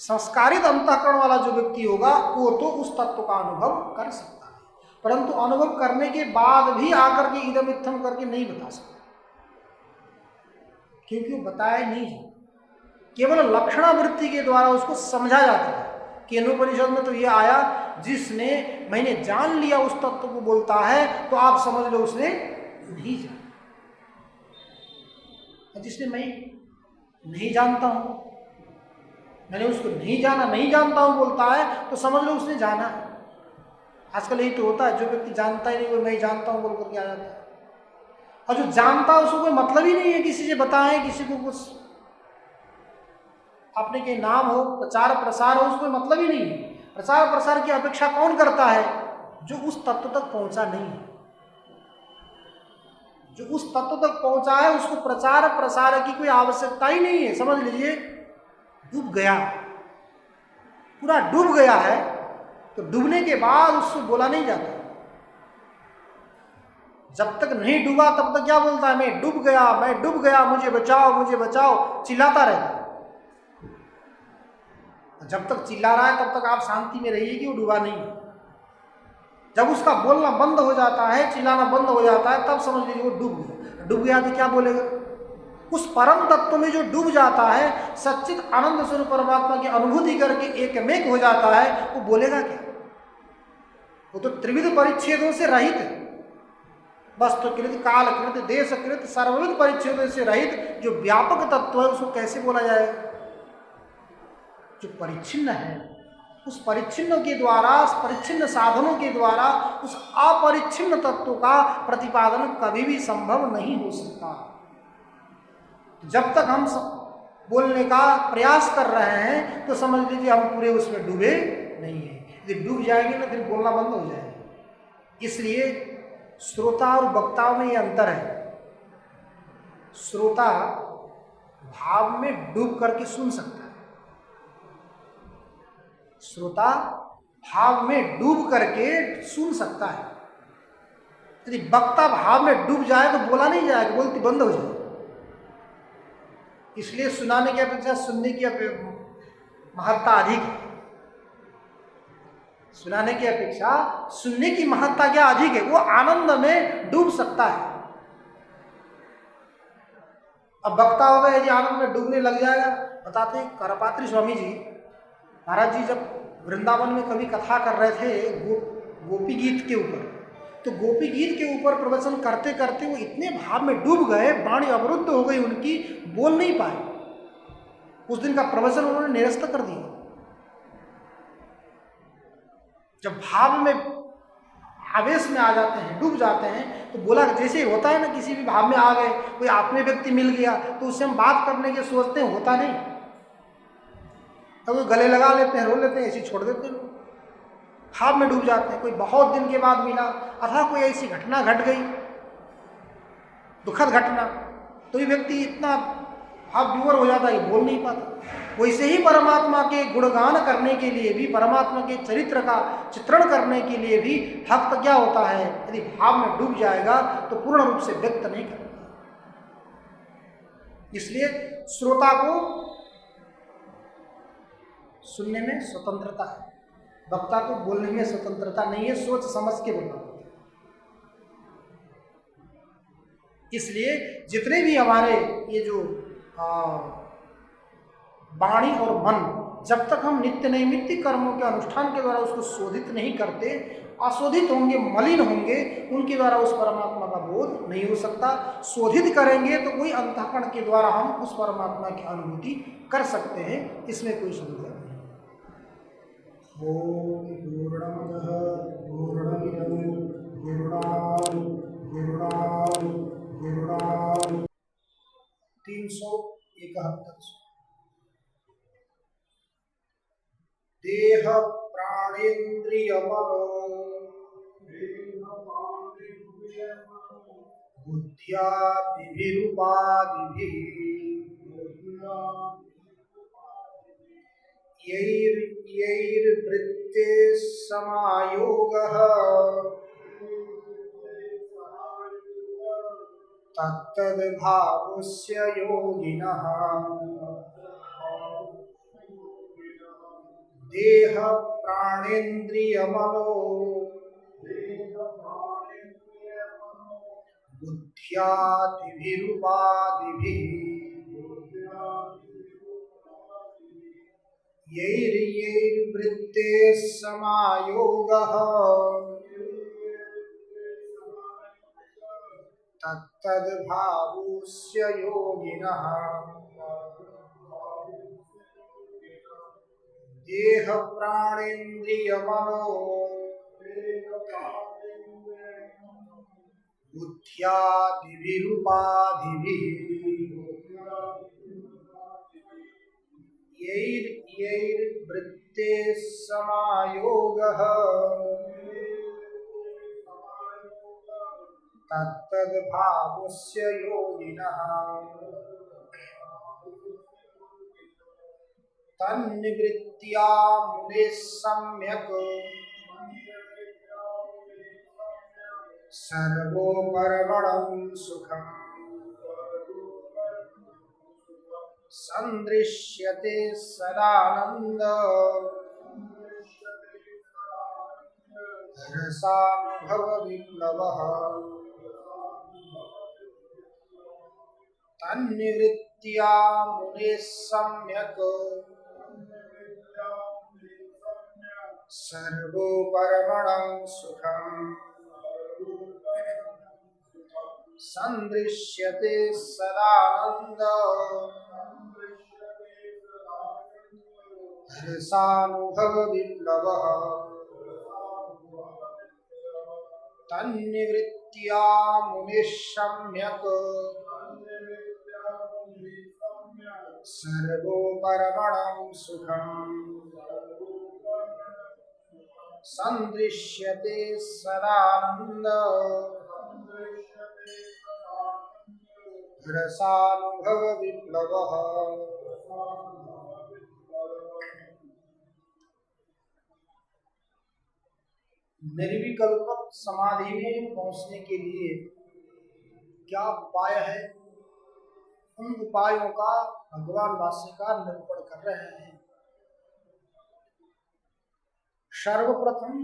संस्कारित अंतःकरण वाला जो व्यक्ति होगा वो तो उस तत्व का अनुभव कर सकता है, परंतु अनुभव करने के बाद भी आकर के इदम इत्थम करके नहीं बता सकता, क्योंकि वो बताया नहीं है। केवल लक्षणावृत्ति के द्वारा उसको समझा जाता है। केनोपनिषद में तो ये आया, जिसने मैंने जान लिया उस तत्व को बोलता है, तो आप समझ लो उसने नहीं जाना। जिसने मैं नहीं जानता हूं, मैंने उसको नहीं जाना, नहीं जानता हूं बोलता है, तो समझ लो उसने जाना। आजकल यही तो होता है, जो व्यक्ति जानता ही नहीं वो मैं जानता हूं बोल करके आ जाता है, और जो जानता है उसको कोई मतलब ही नहीं है किसी से बताएं, किसी को कुछ अपने के नाम हो, प्रचार प्रसार हो, उसको मतलब ही नहीं है। प्रचार प्रसार की अपेक्षा कौन करता है? जो उस तत्व तक पहुंचा नहीं है। जो उस तत्व तक पहुंचा है उसको प्रचार प्रसार की कोई आवश्यकता ही नहीं है। समझ लीजिए डूब गया, पूरा डूब गया है, तो डूबने के बाद उसको बोला नहीं जाता। जब तक नहीं डूबा तब तक क्या बोलता है? मैं डूब गया, मैं डूब गया, मुझे बचाओ, मुझे बचाओ, चिल्लाता रहता है। जब तक चिल्ला रहा है तब तक आप शांति में रहिए कि वो डूबा नहीं। जब उसका बोलना बंद हो जाता है, चिल्लाना बंद हो जाता है, तब समझ लीजिए वो डूब गया। डूब गया तो क्या बोलेगा? उस परम तत्व में जो डूब जाता है, सच्चित आनंद स्वरूप परमात्मा की अनुभूति करके एकमेक हो जाता है, वो बोलेगा क्या? वो तो त्रिविध परिच्छेदों से रहित है। वस्तुकृत, कालकृत, देशकृत, सर्वविध परिच्छेदों से रहित जो व्यापक तत्व है, उसको कैसे बोला जाएगा? जो परिच्छिन्न है, उस परिच्छिन्न के द्वारा, परिच्छिन्न साधनों के द्वारा उस अपरिच्छिन्न तत्व का प्रतिपादन कभी भी संभव नहीं हो सकता। जब तक हम बोलने का प्रयास कर रहे हैं तो समझ लीजिए हम पूरे उसमें डूबे नहीं हैं। यदि डूब जाएंगे ना फिर बोलना बंद हो जाएगा। इसलिए श्रोता और वक्ता में ये अंतर है। श्रोता भाव में डूब करके सुन सकता है, श्रोता भाव में डूब करके सुन सकता है। यदि वक्ता भाव में डूब जाए तो बोला नहीं जाएगा, बोलती बंद हो जाए। इसलिए सुनाने की अपेक्षा सुनने की महत्ता अधिक है। सुनाने की अपेक्षा सुनने की महत्ता क्या अधिक है? वो आनंद में डूब सकता है। अब वक्ता होगा यदि आनंद में डूबने लग जाएगा। बताते हैं करपात्री स्वामी जी महाराज जी जब वृंदावन में कभी कथा कर रहे थे गोपी गीत के ऊपर, तो गोपी गीत के ऊपर प्रवचन करते करते वो इतने भाव में डूब गए, वाणी अवरुद्ध हो गई उनकी, बोल नहीं पाए। उस दिन का प्रवचन उन्होंने निरस्त कर दिया। जब भाव में आवेश में आ जाते हैं, डूब जाते हैं, तो बोला जैसे होता है ना, किसी भी भाव में आ गए, कोई आत्मीय व्यक्ति मिल गया तो उससे हम बात करने के सोचते हैं, होता नहीं। तो वो गले लगा लेते हैं, रो लेते हैं, ऐसे छोड़ देते हैं, भाव में डूब जाते हैं। कोई बहुत दिन के बाद मिला अथवा कोई ऐसी घटना घट गई, दुखद घटना, तो ये व्यक्ति इतना भाव विवर हो जाता है कि बोल नहीं पाता। वैसे ही परमात्मा के गुणगान करने के लिए भी, परमात्मा के चरित्र का चित्रण करने के लिए भी भक्त क्या होता है? यदि भाव में डूब जाएगा तो पूर्ण रूप से व्यक्त नहीं करता। इसलिए श्रोता को सुनने में स्वतंत्रता है, वक्ता को बोलने में स्वतंत्रता नहीं है। सोच समझ के बोलना होता है। इसलिए जितने भी हमारे ये जो वाणी और मन, जब तक हम नित्य नैमित्तिक कर्मों के अनुष्ठान के द्वारा उसको शोधित नहीं करते, अशोधित होंगे, मलिन होंगे, उनके द्वारा उस परमात्मा का बोध नहीं हो सकता। शोधित करेंगे तो कोई अंतःकरण के द्वारा हम उस परमात्मा की अनुभूति कर सकते हैं, इसमें कोई संदेह नहीं। 371 देह प्राणेन्द्रिय मनो बुद्ध्या विभिरुपाधिभिः यैर्वृत्ते समायोगः तत्तद्भावस्य योगिनः देह प्राणेन्द्रिय मनो बुद्ध्यादिभिरुपाधिभिः यैर्वृत्ते समायोगः तत्तद्भावस्य योगिनः देह प्राणेन्द्रिय मनो बुद्ध्यादिभिरुपाधिभिः यैर्वृत्ते समायोगः तत्तद्भावस्य योगिनः तन्निवृत्त्या मुनिः सम्यक् सर्वोपरमणं सुखम् सन्दृश्यते सदानन्द रसानुभवविप्लवः तन्निवृत्त्या मुनिः सम्यक् सर्वोपरमणं सुखम् सन्दृश्यते सदानन्द रसानुभवविप्लवः तन्निवृत्त्या मुनिः सम्यक् सर्वोपरमणं सुखम् सन्दृश्यते सदानन्द रसानुभवविप्लवः। निर्विकल्प समाधि में पहुंचने के लिए क्या उपाय है, उन उपायों का भगवान भाष्यकार निरूपण कर रहे हैं। सर्वप्रथम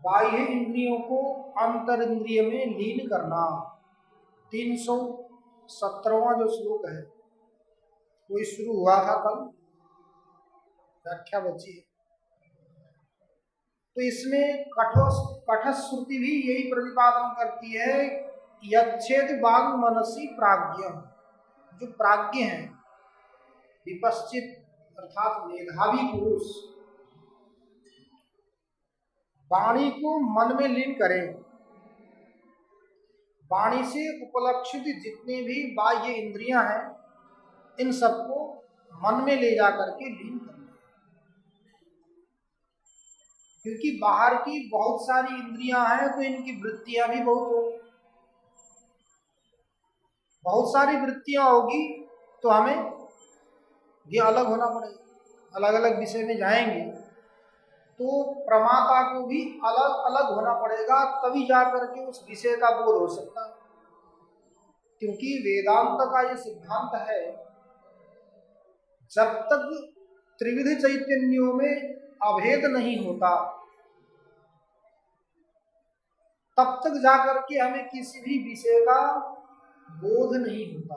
बाह्य इंद्रियों को अंतर इंद्रिय में लीन करना। 317वां जो श्लोक है वो शुरू हुआ था कल, व्याख्या बची है। तो इसमें कठश्रुति भी यही प्रतिपादन करती है, यच्छेद वांग मनसी प्राज्ञ। जो प्राज्ञ है, विपश्चित अर्थात मेधावी पुरुष, वाणी को मन में लीन करें। वाणी से उपलक्षित जितने भी बाह्य इंद्रियां हैं, इन सबको मन में ले जाकर के लीन करना। क्योंकि बाहर की बहुत सारी इंद्रियां हैं तो इनकी वृत्तियां भी बहुत सारी वृत्तियां होगी तो हमें ये अलग होना पड़ेगा। अलग अलग विषय में जाएंगे तो प्रमाता को भी अलग अलग होना पड़ेगा, तभी जाकर के उस विषय का बोध हो सकता है। क्योंकि वेदांत का ये सिद्धांत है, जब तक त्रिविध चैतन्यों में अभेद नहीं होता तब तक जाकर के हमें किसी भी विषय का बोध नहीं होता।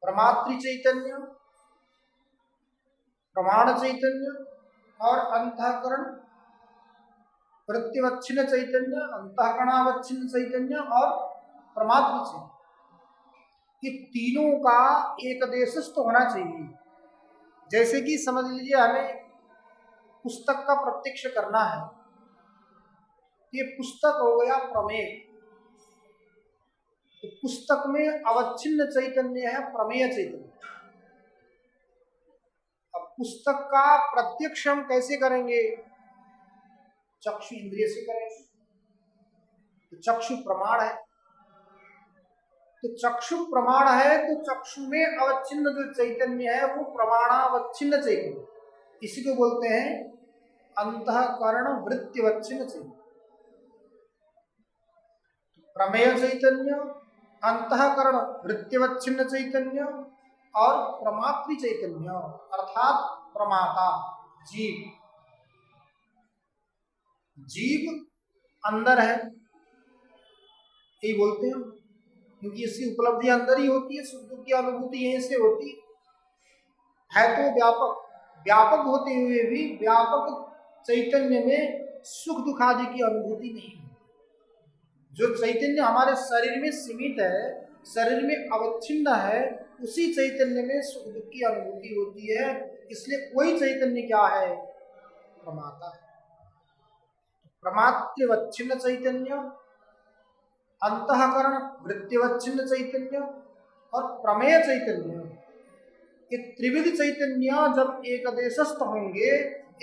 प्रमातृ चैतन्य, प्रमाण चैतन्य और अंतःकरण प्रत्यवच्छिन्न चैतन्य, अंतःकरणावच्छिन्न चैतन्य और प्रमातृ चैतन्य, ये तीनों का एक देशस्थ होना चाहिए। जैसे कि समझ लीजिए हमें पुस्तक का प्रत्यक्ष करना है, ये पुस्तक हो गया प्रमेय। तो पुस्तक में अवच्छिन्न चैतन्य है, प्रमेय चैतन्य। अब पुस्तक का प्रत्यक्ष हम कैसे करेंगे? चक्षु इंद्रिय से करेंगे। तो चक्षु प्रमाण है, तो चक्षु प्रमाण है, तो चक्षु में अवच्छिन्न जो चैतन्य है वो प्रमाणावच्छिन्न चैतन्य, इसी को बोलते हैं अंतःकरण वृत्तिवच्छिन्न चैतन्य। प्रमेय चैतन्य, अंतःकरण वृत्तिवच्छिन्न चैतन्य और प्रमातृ चैतन्य अर्थात प्रमाता जीव। जीव अंदर है, यही बोलते हैं, क्योंकि इसकी उपलब्धि अंदर ही होती है, सुख दुख की अनुभूति यहीं से होती है। तो व्यापक, व्यापक होते हुए भी व्यापक चैतन्य में सुख दुख आदि की अनुभूति नहीं है। जो चैतन्य हमारे शरीर में सीमित है, शरीर में अवच्छिन्न है, उसी चैतन्य में सुख दुख की अनुभूति होती है। इसलिए कोई चैतन्य क्या है? प्रमाता है। प्रमातृवच्छिन्न चैतन्य, अंतःकरण वृत्तिवच्छिन्न चैतन्य और प्रमेय चैतन्य, ये त्रिविध चैतन्य जब एकदेशस्थ होंगे,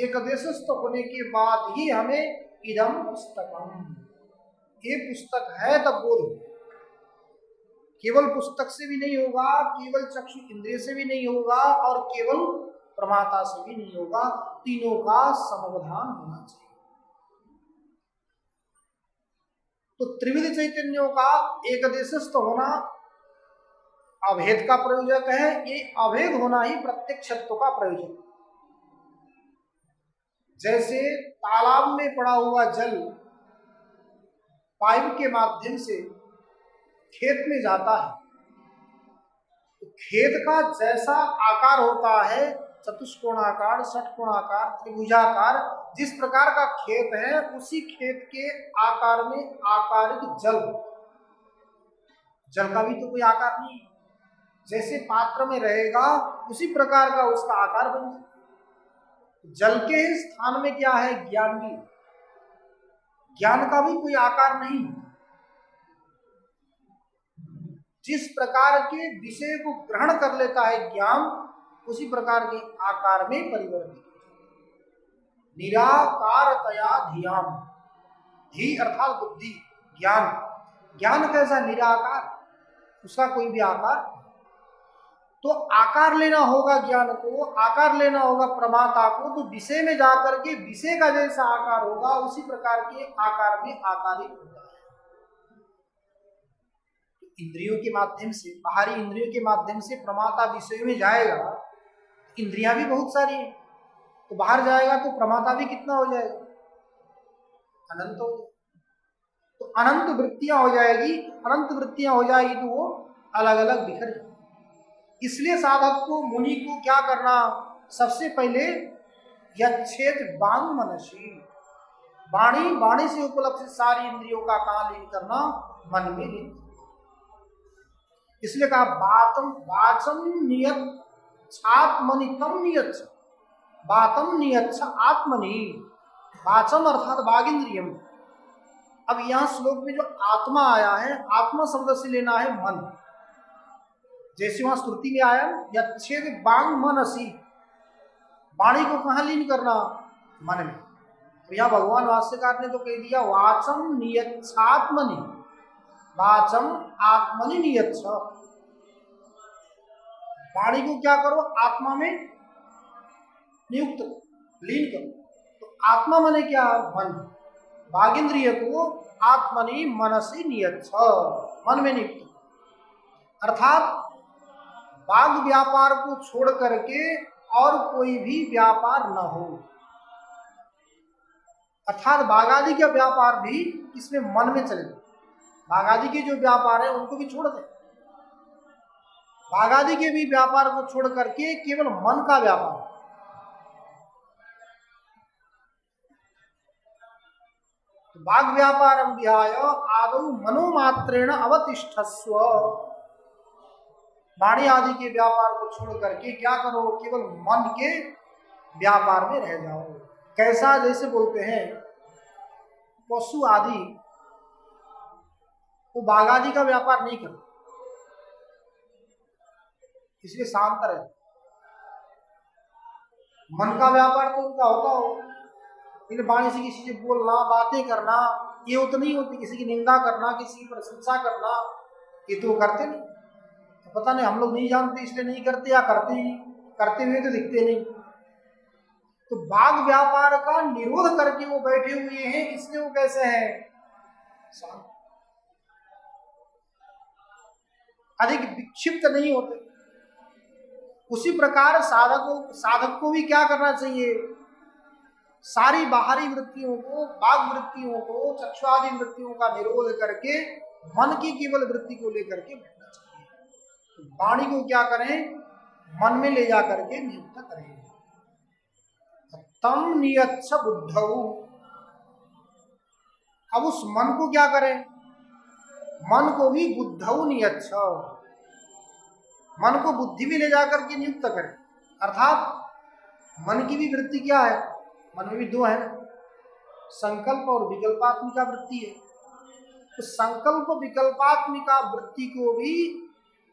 एकदेशस्थ होने के बाद ही हमें इदम पुस्तकम, ये पुस्तक है तब बोध। केवल पुस्तक से भी नहीं होगा, केवल चक्षु इंद्रिय से भी नहीं होगा और केवल प्रमाता से भी नहीं होगा, तीनों का समाधान होना चाहिए। तो त्रिविध चैतन्यों का एकदेशस्थ होना अभेद का प्रयोजक है। ये अभेद होना ही प्रत्यक्षत्व का प्रयोजक। जैसे तालाब में पड़ा हुआ जल पाइप के माध्यम से खेत में जाता है, तो खेत का जैसा आकार होता है, चतुष्कोणाकार, षटकोणाकार, त्रिभुजाकार, जिस प्रकार का खेत है उसी खेत के आकार में आकारिक जल, जल का भी तो कोई आकार नहीं है। जैसे पात्र में रहेगा उसी प्रकार का उसका आकार बन जाए। जल के स्थान में क्या है? ज्ञान भी। ज्ञान का भी कोई आकार नहीं। जिस प्रकार के विषय को ग्रहण कर लेता है ज्ञान, उसी प्रकार के आकार में परिवर्तित। निराकारतया धियाम, धी अर्थात बुद्धि, ज्ञान। ज्ञान कैसा? निराकार, उसका कोई भी आकार। तो आकार लेना होगा ज्ञान को, आकार लेना होगा प्रमाता को, तो विषय में जाकर के विषय का जैसा आकार होगा उसी प्रकार के आकार में आकारित होता है। इंद्रियों के माध्यम से, बाहरी इंद्रियों के माध्यम से प्रमाता विषय में जाएगा। इंद्रियां भी बहुत सारी हैं, तो बाहर जाएगा तो प्रमाता भी कितना हो जाएगा? अनंत हो जाएगा। तो अनंत वृत्तियां हो जाएगी, अनंत वृत्तियां हो जाएगी तो वो अलग अलग बिखर जाएगी। इसलिए साधक को, मुनि को क्या करना? सबसे पहले यच्छेद बांग मनसी, वाणी, वाणी से उपलब्ध सारी इंद्रियों का कहाँ लीन करना? मन में लीन। इसलिए कहा बातम वाचम नियत आत्मनि तम नियत, बातम नियत आत्मनि, वाचम अर्थात वागिंद्रियम। अब यहाँ श्लोक में जो आत्मा आया है, आत्मा शब्द से लेना है मन। जैसे वहां श्रुति में आया यच्छेद बांग मनसी, वाणी को कहाँ लीन करना? मन में। तो यहाँ भगवान भाष्यकार ने तो कह दिया वाचम नियत्सात्मनि, वाचम आत्मनि नियत्स। वाणी को क्या करो? आत्मा में नियुक्त, लीन करो। तो आत्मा माने क्या? मन। वागिंद्रिय को आत्मनि मनसी नियत्स, मन में नियुक्त। अर्थात वाग व्यापार को छोड़ करके और कोई भी व्यापार न हो। अर्थात बागादि का व्यापार भी इसमें मन में चले। बागादि के जो व्यापार है उनको भी छोड़ दें। बागादि के भी व्यापार को छोड़ करके केवल मन का व्यापार। तो बाग व्यापार विहाय आदौ मनोमात्रेण अवतिष्ठस्व, वाणी आदि के व्यापार को छोड़ करके क्या करो? केवल मन के व्यापार में रह जाओ। कैसा? जैसे बोलते हैं पशु आदि वो बाघ आदि का व्यापार नहीं करते, इसलिए शांत रहे। मन का व्यापार तो उनका होता हो, लेकिन वाणी से किसी से बोलना, बातें करना, ये तो नहीं होती। किसी की निंदा करना, किसी की प्रशंसा करना, ये तो करते नहीं। तो पता नहीं, हम लोग नहीं जानते इसलिए नहीं करते, या करते ही, करते हुए तो दिखते नहीं। तो बाघ व्यापार का निरोध करके वो बैठे हुए हैं, इसलिए वो कैसे हैं? शांत, अधिक विक्षिप्त नहीं होते। उसी प्रकार साधक को भी क्या करना चाहिए? सारी बाहरी वृत्तियों को, बाघ वृत्तियों को, चक्षुआदि वृत्तियों का निरोध करके मन की केवल वृत्ति को लेकर के बैठना चाहिए। तो वाणी को क्या करें? मन में ले जा करके नियुक्त करें। तम नियच्छ बुद्धौ, अब उस मन को क्या करें? मन को भी बुद्धौ नियच्छ, मन को बुद्धि में ले जाकर के नियुक्त करें। अर्थात मन की भी वृत्ति क्या है? मन में भी दो है, संकल्प और विकल्पात्मिका वृत्ति है। तो संकल्प विकल्पात्मिका वृत्ति को भी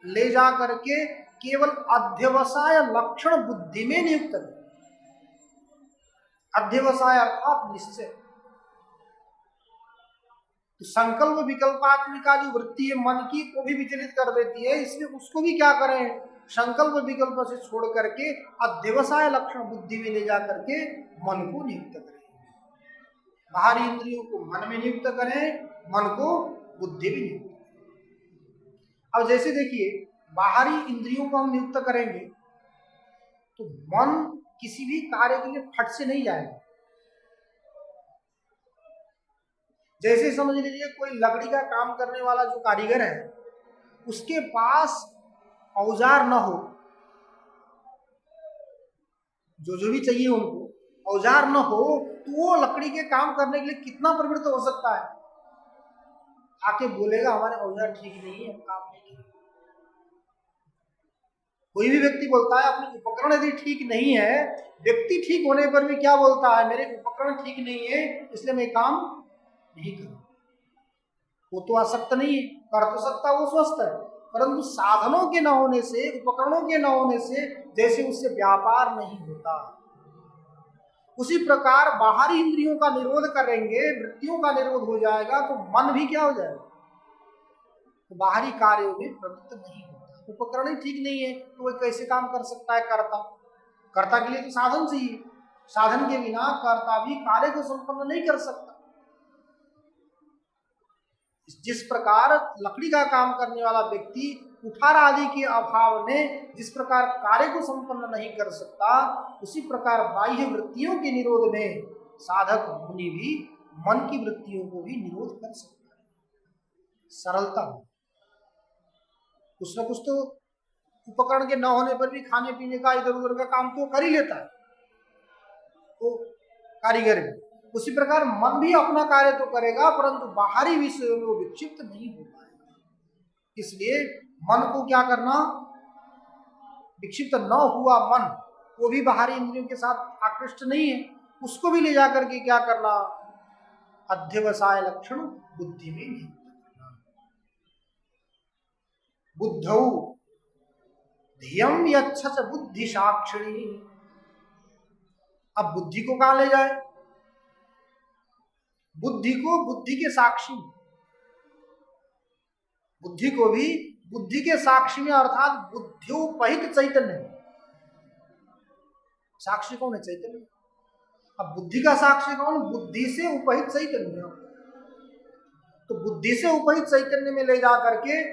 ले जा करके केवल अध्यवसाय लक्षण बुद्धि में नियुक्त करें। अध्यवसाय अर्थात निश्चय। तो संकल्प विकल्पात्मिका जो वृत्ति है मन की, को भी विचलित कर देती है, इसलिए उसको भी क्या करें? संकल्प विकल्प से छोड़ करके अध्यवसाय लक्षण बुद्धि में ले जा करके मन को नियुक्त करें। बाहरी इंद्रियों को मन में नियुक्त करें, मन को बुद्धि में नियुक्त करें। अब जैसे देखिए, बाहरी इंद्रियों को हम नियुक्त करेंगे तो मन किसी भी कार्य के लिए फट से नहीं जाएगा। जैसे समझ लीजिए कोई लकड़ी का काम करने वाला जो कारीगर है, उसके पास औजार न हो, जो भी चाहिए उनको औजार न हो, तो वो लकड़ी के काम करने के लिए कितना प्रवृत्त हो सकता है? आके बोलेगा हमारे औजार ठीक नहीं है, हम काम नहीं करेंगे। कोई भी व्यक्ति बोलता है अपने उपकरण यदि ठीक नहीं है, व्यक्ति ठीक होने पर भी क्या बोलता है? मेरे उपकरण ठीक नहीं है इसलिए मैं काम नहीं करूं। वो तो आसक्त नहीं है, कर तो सकता, वो स्वस्थ है, परंतु साधनों के न होने से, उपकरणों के न होने से जैसे उससे व्यापार नहीं होता, उसी प्रकार बाहरी इंद्रियों का निरोध करेंगे, वृत्तियों का निरोध हो जाएगा तो मन भी क्या हो जाएगा? तो बाहरी कार्यों में प्रवृत्त नहीं होता। उपकरण ही ठीक नहीं है तो वह कैसे काम कर सकता है? कर्ता के लिए तो साधन चाहिए, साधन के बिना कर्ता भी कार्य को संपन्न नहीं कर सकता। जिस प्रकार लकड़ी का काम करने वाला व्यक्ति कुठार आदि के अभाव में जिस प्रकार कार्य को संपन्न नहीं कर सकता, उसी प्रकार बाह्य वृत्तियों के निरोध में साधक मुनि भी मन की वृत्तियों को भी निरोध कर सकता है। सरलता, कुछ न कुछ तो उपकरण के न होने पर भी खाने पीने का इधर उधर का काम तो कर ही लेता है तो कारीगर भी। उसी प्रकार मन भी अपना कार्य तो करेगा, परंतु बाहरी विषयों में वो विक्षिप्त नहीं हो पाएगा। इसलिए मन को क्या करना? विक्षिप्त न हुआ मन, वो भी बाहरी इंद्रियों के साथ आकृष्ट नहीं है, उसको भी ले जाकर के क्या करना? अध्यवसाय लक्षण बुद्धि में नहीं करना। बुद्धौ धियम यच्छ बुद्धि साक्षिणी। अब बुद्धि को कहां ले जाए? बुद्धि को बुद्धि के साक्षी, बुद्धि को भी बुद्धि के साक्षी में, अर्थात बुद्ध्योपहित चैतन्य। साक्षी कौन है? चैतन्य। अब बुद्धि का साक्षी कौन? बुद्धि से उपहित चैतन्य। तो बुद्धि से उपहित चैतन्य में ले जा करके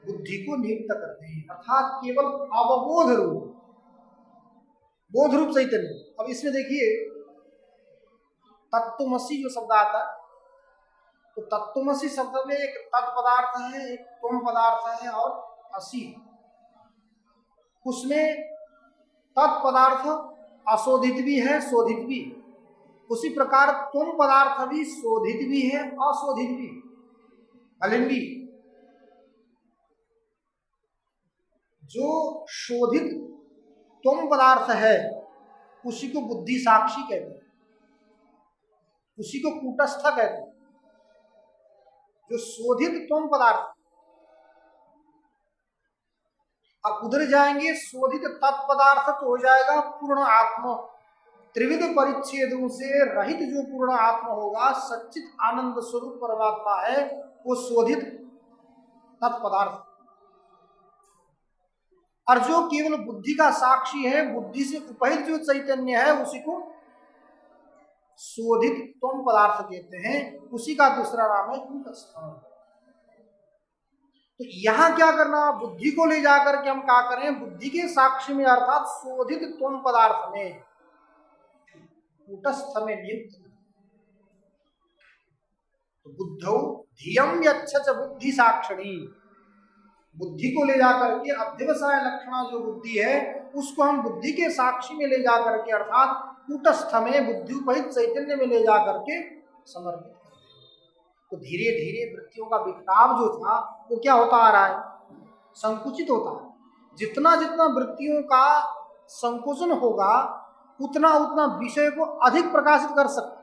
बुद्धि को नियुक्त करते हैं, अर्थात केवल अवबोध रूप, बोध रूप चैतन्य। अब इसमें देखिए तत्वमसि जो शब्द आता है, तो तत्वमसि शब्द में एक तत् पदार्थ है, एक त्वम पदार्थ है और असि। उसमें तत् पदार्थ अशोधित भी है, शोधित भी। उसी प्रकार त्वम पदार्थ भी शोधित भी है, अशोधित भी, अलिंगी। जो शोधित त्वम पदार्थ है उसी को बुद्धि साक्षी कहते हैं, उसी को कूटस्थ कहते हैं। जो शोधित त्वम पदार्थ, अब उधर जाएंगे शोधित तत्पदार्थ तो हो जाएगा पूर्ण आत्मा, त्रिविध परिच्छेदों से रहित जो पूर्ण आत्मा होगा, सच्चित आनंद स्वरूप परमात्मा है, वो शोधित तत्पदार्थ। और जो केवल बुद्धि का साक्षी है, बुद्धि से उपहित जो चैतन्य है, उसी को शोधित त्वम पदार्थ कहते हैं, उसी का दूसरा नाम है कूटस्थ। तो यहां क्या करना, बुद्धि को ले जाकर के हम क्या करें, बुद्धि के साक्षी में अर्थात शोधित त्वम पदार्थ में कूटस्थ में नियुक्त। तो बुद्धौ धियम यच्छ बुद्धि साक्षणी, बुद्धि को ले जाकर के अध्यवसाय लक्षणा जो बुद्धि है उसको हम बुद्धि के साक्षी में ले जाकर के अर्थात कूटस्थ में बुद्धि उपहित चैतन्य में ले जाकर के समर्पित कर दें। तो धीरे धीरे वृत्तियों का बिखराव जो था वो क्या होता आ रहा है, संकुचित होता है। जितना जितना वृत्तियों का संकोचन होगा उतना उतना विषय को अधिक प्रकाशित कर सकते,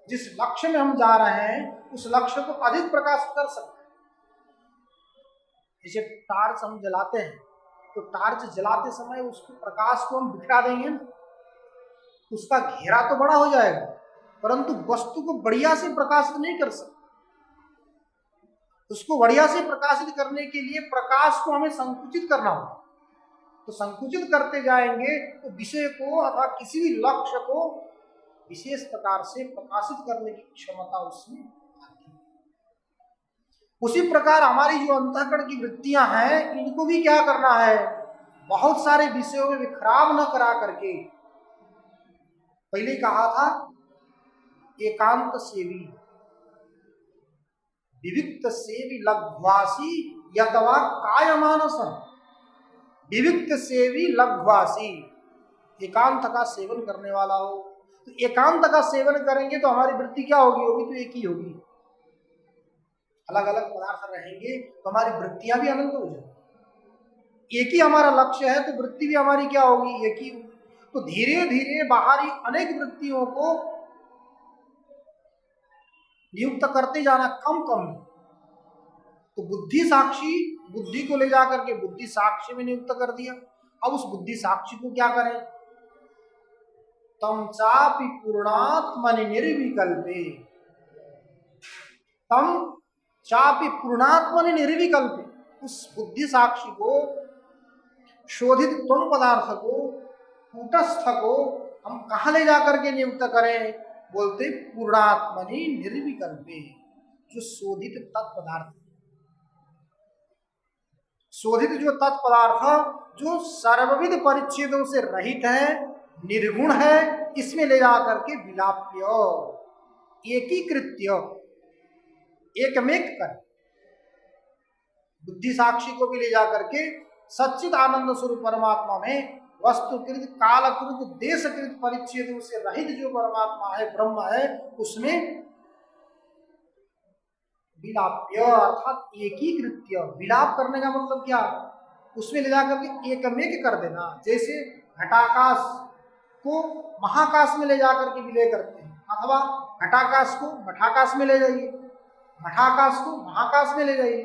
जिस लक्ष्य में हम जा रहे हैं उस लक्ष्य को अधिक प्रकाशित कर सकते। जैसे टार्च हम जलाते हैं तो टार्च जलाते समय उसको प्रकाश को हम बिखरा देंगे ना, उसका घेरा तो बड़ा हो जाएगा परंतु वस्तु को बढ़िया से प्रकाशित नहीं कर सकते। उसको बढ़िया से प्रकाशित करने के लिए प्रकाश को हमें संकुचित करना होगा। तो संकुचित करते जाएंगे तो विषय को अथवा किसी भी लक्ष्य को विशेष प्रकार से प्रकाशित करने की क्षमता उसमें आती है। उसी प्रकार हमारी जो अंतःकरण की वृत्तियां हैं इनको भी क्या करना है, बहुत सारे विषयों में विखराव न करा करके, पहले कहा था एकांत सेवी, विविक्त सेवी लघ्वासी यतवा कायमानस, विविक्त सेवी लघ्वासी, एकांत का सेवन करने वाला हो। तो एकांत का सेवन करेंगे तो हमारी वृत्ति क्या होगी, होगी तो एक ही होगी। अलग अलग पदार्थ रहेंगे तो हमारी वृत्तियां भी अनंत हो जाएंगी। एक ही हमारा लक्ष्य है तो वृत्ति भी हमारी क्या होगी, एक ही होगी। तो धीरे धीरे बाहरी अनेक वृत्तियों को नियुक्त करते जाना कम कम। तो बुद्धि साक्षी, बुद्धि को ले जाकर के बुद्धि साक्षी में नियुक्त कर दिया। अब उस बुद्धि साक्षी को क्या करें, तम चापि पूर्णात्मनि निर्विकल्पे, तम चापि पूर्णात्मनि निर्विकल्पे, उस बुद्धि साक्षी को, शोधित त्वम पदार्थ को, कूटस्थ को हम कहाँ ले जाकर के नियुक्त करें, बोलते पूर्णात्मनि निर्विकल्पे, जो शोधित तत्पदार्थ, शोधित जो तत्पदार्थ जो सर्वविध परिच्छेदों से रहित है, निर्गुण है, इसमें ले जाकर के विलाप्य, एकीकृत्य, एकमेक कर, बुद्धि साक्षी को भी ले जाकर के सच्चित आनंद स्वरूप परमात्मा में वस्तुकृत कालकृत देशकृत परिच्छेदों से रहित जो परमात्मा है, ब्रह्म है, उसमें विलाप्य अर्थात एकीकृत्य, विलाप करने का मतलब क्या, उसमें ले जाकर के एकमेक कर देना। जैसे घटाकाश को महाकाश में ले जाकर के विलय करते हैं, अथवा घटाकाश को मठाकाश में ले जाइए, मठाकाश को महाकाश में ले जाइए।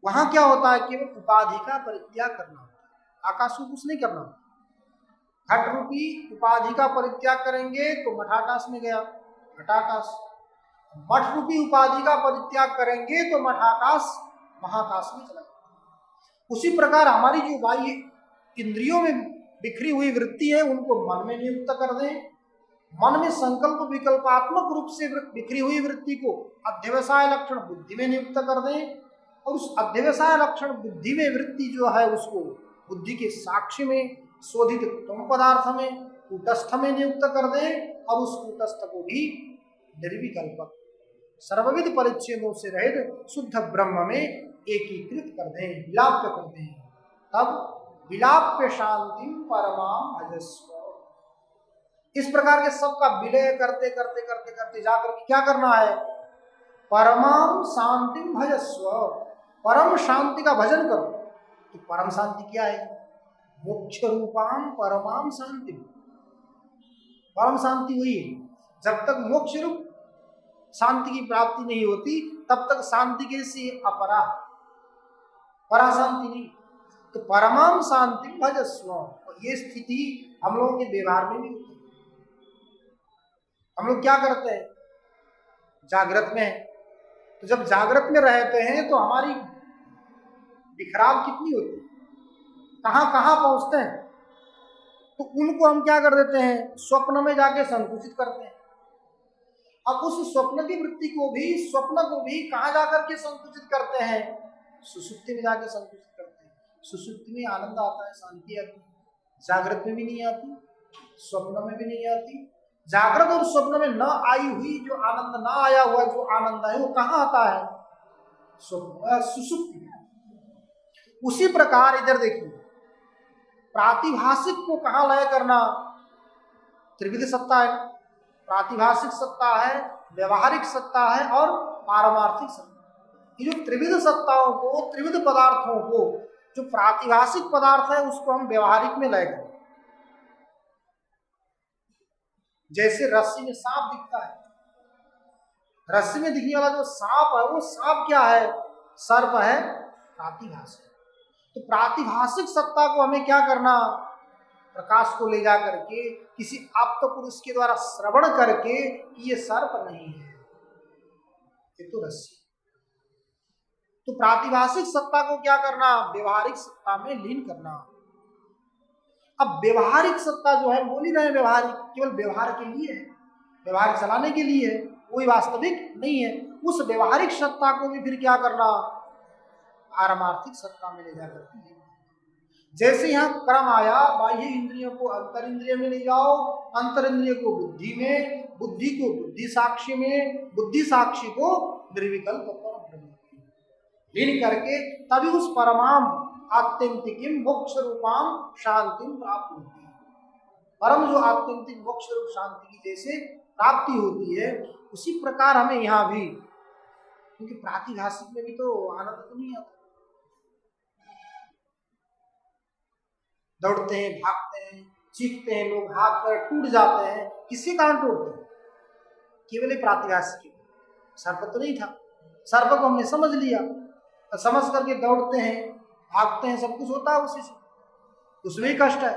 वहां क्या होता है, केवल उपाधि का परित्याग करना होता है, आकाश को कुछ नहीं करना होता। घट रूपी उपाधि का परित्याग करेंगे तो मठाकाश में गया घटाकाश, मठ रूपी उपाधि का परित्याग करेंगे तो मठाकाश महाकाश में चला जाएगा। उसी प्रकार हमारी जो बाह्य इंद्रियों में बिखरी हुई वृत्ति है उनको मन में नियुक्त कर दें, मन में संकल्प विकल्पात्मक रूप से बिखरी हुई वृत्ति को अध्यवसाय लक्षण बुद्धि में नियुक्त कर दें, और उस अध्यवसाय लक्षण बुद्धि में वृत्ति जो है उसको बुद्धि के साक्षी में शोधित त्वम पदार्थ में कूटस्थ में नियुक्त कर दें, और उस कूटस्थ को भी निर्विकल्पक सर्वविध परिच्छेदों से रहित शुद्ध ब्रह्म में एकीकृत कर दें, विलाप्य कर दें। तब विलाप्य शांति परमाम भजस्व, इस प्रकार के सबका विलय करते करते करते करते जाकर के क्या करना है, परमाम शांति भजस्व, परम शांति का भजन करो। तो परम शांति क्या है, मोक्ष रूपाम परमाम शांति, परम शांति वही है। जब तक मोक्ष रूप शांति की प्राप्ति नहीं होती, तब तक शांति कैसी अपरा, परा शांति नहीं। तो परमाम शांति भजस्व, ये स्थिति हम लोगों के व्यवहार में भी होती है। हम लोग क्या करते हैं, जागृत में है, तो जब जागृत में रहते हैं तो हमारी बिखराव कितनी होती है, कहाँ कहाँ पहुंचते हैं, तो उनको हम क्या कर देते हैं, स्वप्न में जाके संकुचित करते हैं। अब उस स्वप्न की वृत्ति को भी, स्वप्न को भी कहाँ जाकर के संकुचित करते हैं, सुसुप्ति में जाकर संकुचित करते हैं। सुसुप्ति में आनंद आता है, शांति आती है, जागृत में भी नहीं आती, स्वप्न में भी नहीं आती। जागृत और स्वप्न में न आई हुई जो आनंद, न आया हुआ जो आनंद है, वो कहाँ आता है, सुसुप्ति में। उसी प्रकार इधर देखिए, प्रातिभाषिक को कहाँ लय करना, त्रिविध सत्ता है, प्रातिभाषिक सत्ता है, व्यवहारिक सत्ता है और पारमार्थिक सत्ता। ये जो त्रिविध सत्ताओं को, त्रिविध पदार्थों को, जो प्रातिभाषिक पदार्थ है उसको हम व्यवहारिक में लय करें। जैसे रस्सी में सांप दिखता है, रस्सी में दिखने वाला जो सांप है वो सांप क्या है, सर्प है, प्रातिभाषिक। तो प्रातिभाषिक सत्ता को हमें क्या करना, प्रकाश को ले जा करके किसी आप्त पुरुष के द्वारा श्रवण करके कि ये सर्प नहीं है, ये तो रस्सी। तो प्रातिभाषिक सत्ता को क्या करना, व्यवहारिक सत्ता में लीन करना। अब व्यवहारिक सत्ता जो है, बोल ही रहे हैं व्यवहारिक, केवल व्यवहार के लिए है, व्यवहार चलाने के लिए है, कोई वास्तविक नहीं है। उस व्यवहारिक सत्ता को भी फिर क्या करना, पारमार्थिक सत्ता में ले जाकर के। जैसे यहाँ क्रम आया, बाह्य इंद्रियों को अंतर इंद्रिय में ले जाओ, अंतर इंद्रिय को बुद्धि में, बुद्धि को बुद्धि साक्षी में, बुद्धि साक्षी को निर्विकल्प परब्रह्म में लीन करके तभी उस परमाम आत्यंतिक मोक्ष रूपाम शांति प्राप्त होती है। परम जो आत्यंतिक मोक्ष रूप शांति की जैसे प्राप्ति होती है, उसी प्रकार हमें यहाँ भी, क्योंकि प्रातिभाषिक में भी तो आनंद तो नहीं आता। दौड़ते हैं, भागते हैं, चीखते हैं, लोग हाथ पैर टूट जाते हैं, किसके कारण टूटते हैं, केवल प्रातिभाषिक। सर्प तो नहीं था, सर्प को हमने समझ लिया, तो समझ करके दौड़ते हैं, भागते हैं, सब कुछ होता है उसी से, उसमें ही कष्ट है।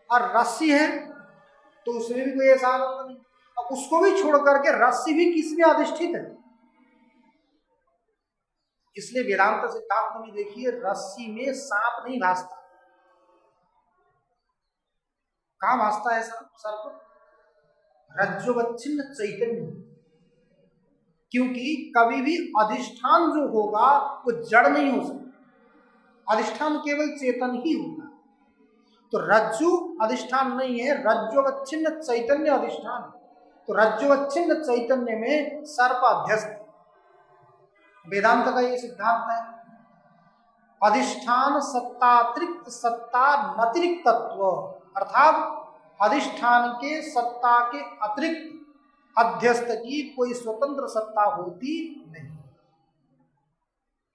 और रस्सी है तो उसमें भी कोई ऐसा आनंद नहीं। अब उसको भी छोड़ करके रस्सी भी किसमें अधिष्ठित है, इसलिए वेदांत सिद्धांत में देखिए, रस्सी में सांप नहीं भासता। कहाँ भासता है सर्प, रज्जुवच्छिन्न चैतन्य। क्योंकि कभी भी अधिष्ठान जो होगा वो जड़ नहीं हो सकता, अधिष्ठान केवल चेतन ही होगा। तो रज्जु अधिष्ठान नहीं है, रज्जुवच्छिन्न चैतन्य अधिष्ठान। तो रज्जुवच्छिन्न चैतन्य में सर्प अध्यस्त। वेदांत का ये सिद्धांत है, अधिष्ठान सत्तातिरिक्त सत्ता नतिरिक्त तत्व, अर्थात अधिष्ठान के सत्ता के अतिरिक्त अध्यस्त की कोई स्वतंत्र सत्ता होती नहीं।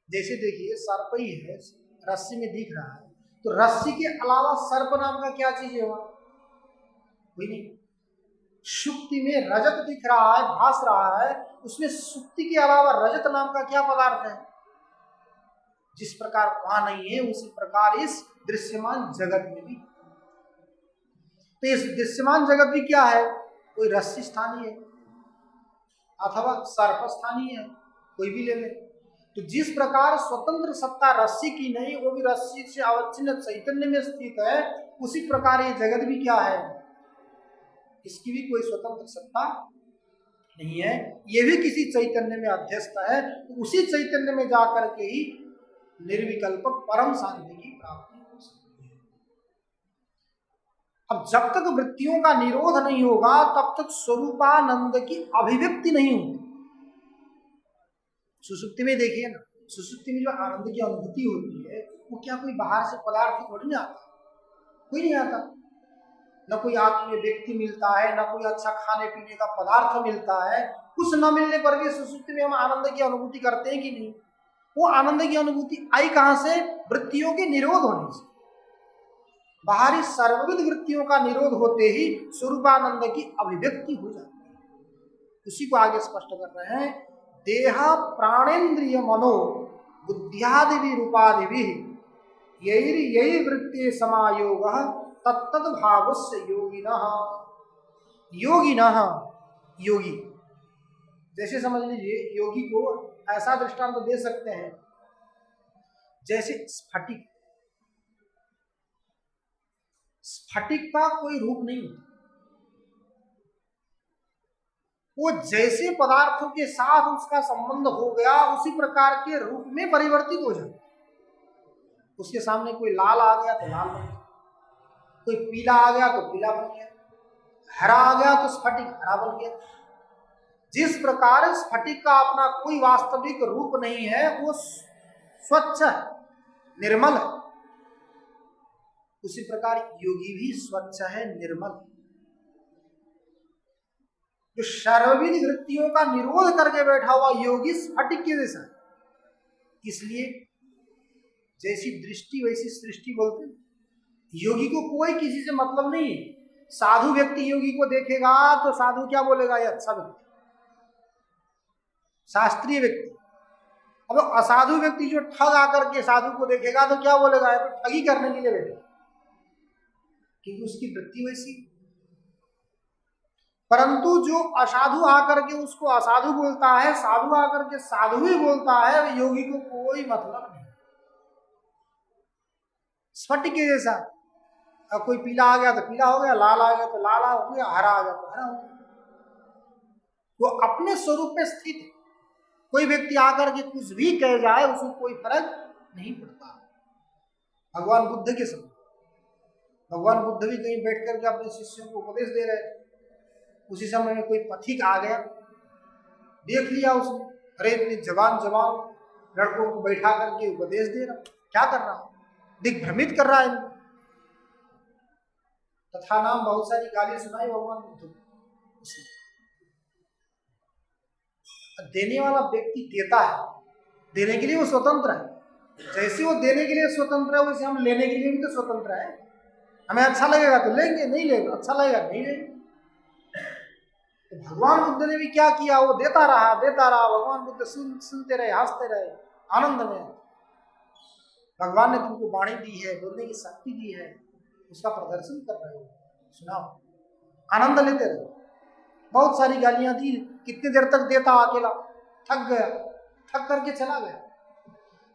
जैसे देखिए सर्प ही है, रस्सी में दिख रहा है, तो रस्सी के अलावा सर्प नाम का क्या चीज है, कोई नहीं। सुक्ति में रजत दिख रहा है, भास रहा है, उसमें सुक्ति के अलावा रजत नाम का क्या पदार्थ है। जिस प्रकार वहां नहीं है, उसी प्रकार इस दृश्यमान जगत में भी। तो इस दृश्यमान जगत भी क्या है, कोई रस्सी स्थानीय है अथवा सर्प स्थानीय है, कोई भी ले ले। तो जिस प्रकार स्वतंत्र सत्ता रस्सी की नहीं, वो भी रस्सी से अवच्छिन्न चैतन्य में स्थित है, उसी प्रकार ये जगत भी क्या है, इसकी भी कोई स्वतंत्र सत्ता नहीं है, ये भी किसी चैतन्य में अध्यस्त है। तो उसी चैतन्य में जाकर के ही निर्विकल्प परम शांति की प्राप्ति हो सकती है। अब जब तक वृत्तियों का निरोध नहीं होगा, तब तक स्वरूपानंद की अभिव्यक्ति नहीं होगी। सुसुप्ति में देखिए ना, सुसुप्ति में जो आनंद की अनुभूति होती है, वो क्या कोई बाहर से पदार्थ थोड़ी नहीं आता, कोई नहीं आता। न कोई आत्मीय व्यक्ति मिलता है, न कोई अच्छा खाने पीने का पदार्थ मिलता है। कुछ न मिलने पर भी सुसुप्ति में हम आनंद की अनुभूति करते हैं कि नहीं। वो आनंद की अनुभूति आई कहां से, वृत्तियों के निरोध होने से। बाहरी सर्वविध वृत्तियों का निरोध होते ही स्वरूपानंद की अभिव्यक्ति हो जाती है। उसी को आगे स्पष्ट कर रहे हैं। देह प्राणेन्द्रिय मनो बुद्ध्यादि रूपादि यही वृत्ति समायोग तत्तद भावस्य योगिनः योगी। जैसे समझ लीजिए, योगी को ऐसा दृष्टांत तो दे सकते हैं जैसे स्फटिक का कोई रूप नहीं होता, वो जैसे पदार्थों के साथ उसका संबंध हो गया उसी प्रकार के रूप में परिवर्तित हो जाता। उसके सामने कोई लाल आ गया तो लाल बन गया, कोई पीला आ गया तो पीला बन गया, हरा आ गया तो स्फटिक हरा बन गया। जिस प्रकार स्फटिक का अपना कोई वास्तविक रूप नहीं है, वो स्वच्छ है, निर्मल है, उसी प्रकार योगी भी स्वच्छ है, निर्मल। जो सर्वविध वृत्तियों का निरोध करके बैठा हुआ योगी स्फटिक के जैसा है। इसलिए जैसी दृष्टि वैसी सृष्टि बोलते हैं। योगी को कोई किसी से मतलब नहीं है। साधु व्यक्ति योगी को देखेगा तो साधु क्या बोलेगा, ये अच्छा व्यक्ति, शास्त्रीय व्यक्ति। अब असाधु व्यक्ति जो ठग आकर के साधु को देखेगा तो क्या बोलेगा, ये तो ठगी करने के लिए बैठे, क्योंकि उसकी वृत्ति वैसी। परंतु जो असाधु आकर के उसको असाधु बोलता है, साधु आकर के साधु ही बोलता है, योगी को कोई मतलब नहीं। स्फटिक के जैसा, अब कोई पीला आ गया तो पीला हो गया, लाल आ गया तो लाल हो गया, हरा आ गया तो हरा हो गया। वो अपने स्वरूप में स्थित है। कोई व्यक्ति आकर के कुछ भी कह जाए उसको कोई फर्क नहीं पड़ता। भगवान बुद्ध के समय भगवान बुद्ध भी कहीं बैठ करके अपने शिष्यों को उपदेश दे रहे थे। उसी समय में कोई पथिक आ गया, देख लिया उसने, अरे इतने जवान लड़कों को बैठा करके उपदेश दे रहा, क्या कर रहा, दिग्भ्रमित कर रहा है। तथा नाम बहुत सारी गाली सुनाई भगवान बुद्ध। देने वाला व्यक्ति देता है, देने के लिए वो स्वतंत्र है। जैसे वो देने के लिए स्वतंत्र है वैसे हम लेने के लिए भी तो स्वतंत्र है। हमें अच्छा लगेगा तो लेंगे, नहीं लेगा, अच्छा लगेगा नहीं लेंगे। तो भगवान बुद्ध ने भी क्या किया, वो देता रहा। भगवान बुद्ध सुनते रहे, हंसते रहे, आनंद में। भगवान ने तुमको वाणी दी है, बोलने की शक्ति दी है, उसका प्रदर्शन कर रहे हो, सुनाओ, आनंद लेते रहो। बहुत सारी गालियां दी, कितनी देर तक देता अकेला, थक गया, थक करके चला गया।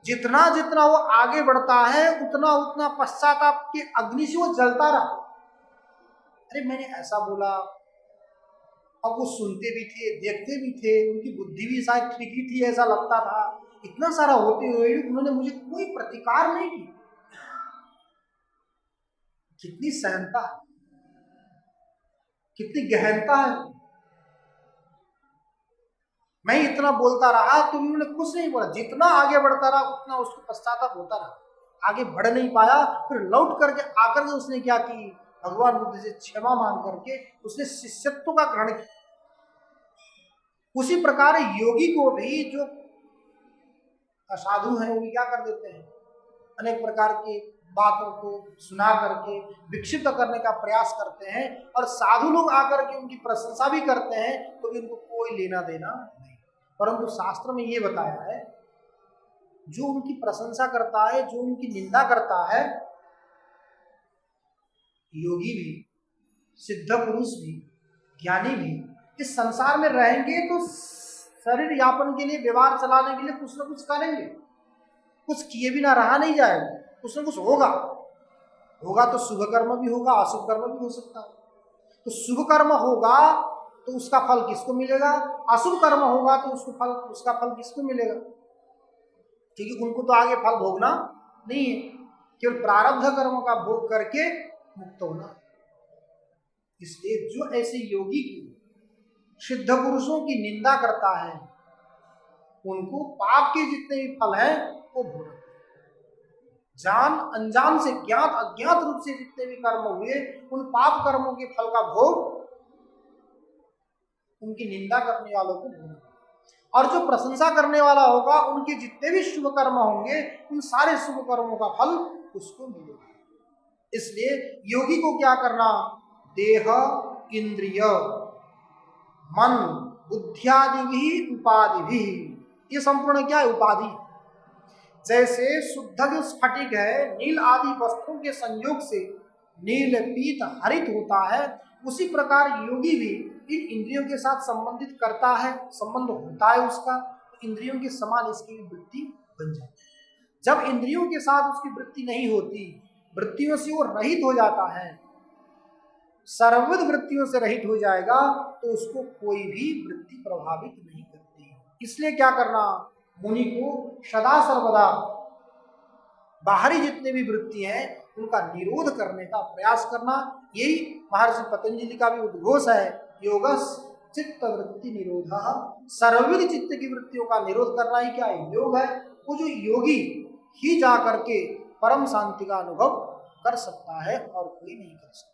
जितना जितना वो आगे बढ़ता है उतना उतना पश्चाताप के अग्नि से वो जलता रहा। अरे मैंने ऐसा बोला, अब वो सुनते भी थे, देखते भी थे, उनकी बुद्धि भी शायद ठीक ही थी, ऐसा लगता था। इतना सारा होते हुए भी उन्होंने मुझे कोई प्रतिकार नहीं की। कितनी सहनता है, कितनी गहनता है। मैं इतना बोलता रहा तो उन्होंने कुछ नहीं बोला। जितना आगे बढ़ता रहा उतना उसको पश्चाताप होता रहा, आगे बढ़ नहीं पाया। फिर लौट करके आकर के उसने क्या की, भगवान बुद्ध से क्षमा मांग करके उसने शिष्यत्व का ग्रहण किया। उसी प्रकार योगी को भी जो असाधु हैं वो क्या कर देते हैं, अनेक प्रकार की बातों को सुना करके विक्षिप्त करने का प्रयास करते हैं। और साधु लोग आकर के उनकी प्रशंसा भी करते हैं तो भी उनको कोई लेना देना नहीं। परंतु शास्त्र में ये बताया है, जो उनकी प्रशंसा करता है, जो उनकी निंदा करता है, योगी भी, सिद्ध पुरुष भी, ज्ञानी भी इस संसार में रहेंगे तो शरीर यापन के लिए, व्यवहार चलाने के लिए कुछ न कुछ करेंगे। कुछ किए बिना रहा नहीं जाएगा, कुछ न कुछ होगा तो शुभ कर्म भी होगा, अशुभ कर्म भी हो सकता है। तो शुभ कर्म होगा तो उसका फल किसको मिलेगा, अशुभ कर्म होगा तो उसका फल किसको मिलेगा, क्योंकि उनको तो आगे फल भोगना नहीं है, केवल प्रारब्ध कर्म का भोग करके मुक्त होना। इसलिए जो ऐसे योगी की, सिद्ध पुरुषों की निंदा करता है, उनको पाप के जितने भी फल हैं वो भोगना। जान अनजान से, ज्ञात अज्ञात रूप से जितने भी कर्म हुए, उन पाप कर्मों के फल का भोग उनकी निंदा करने वालों को भोगना। और जो प्रशंसा करने वाला होगा, उनके जितने भी शुभ कर्म होंगे, उन सारे शुभ कर्मों का फल उसको मिलेगा। इसलिए योगी को क्या करना, देह, इंद्रिय, मन, बुद्ध्यादि भी उपाधि भी। ये संपूर्ण क्या है? उपाधि। जैसे शुद्ध जो स्फटिक है नील आदि वस्तुओं के संयोग से नील पीत हरित होता है, उसी प्रकार योगी भी इन इंद्रियों के साथ संबंधित करता है, संबंध होता है उसका, तो इंद्रियों के समान इसकी भी वृत्ति बन जाती है। जब इंद्रियों के साथ उसकी वृत्ति नहीं होती, वृत्तियों से वो रहित हो जाता है, सर्वविध वृत्तियों से रहित हो जाएगा, तो उसको कोई भी वृत्ति प्रभावित नहीं करती। इसलिए क्या करना? मुनि को सदा सर्वदा बाहरी जितने भी वृत्ति हैं उनका निरोध करने का प्रयास करना। यही महर्षि पतंजलि का भी उद्घोष है, योगस चित्त वृत्ति निरोधः। सर्वविध चित्त की वृत्तियों का निरोध करना ही क्या है? योग है। वो जो योगी ही जा करके परम शांति का अनुभव कर सकता है और कोई नहीं कर सकता।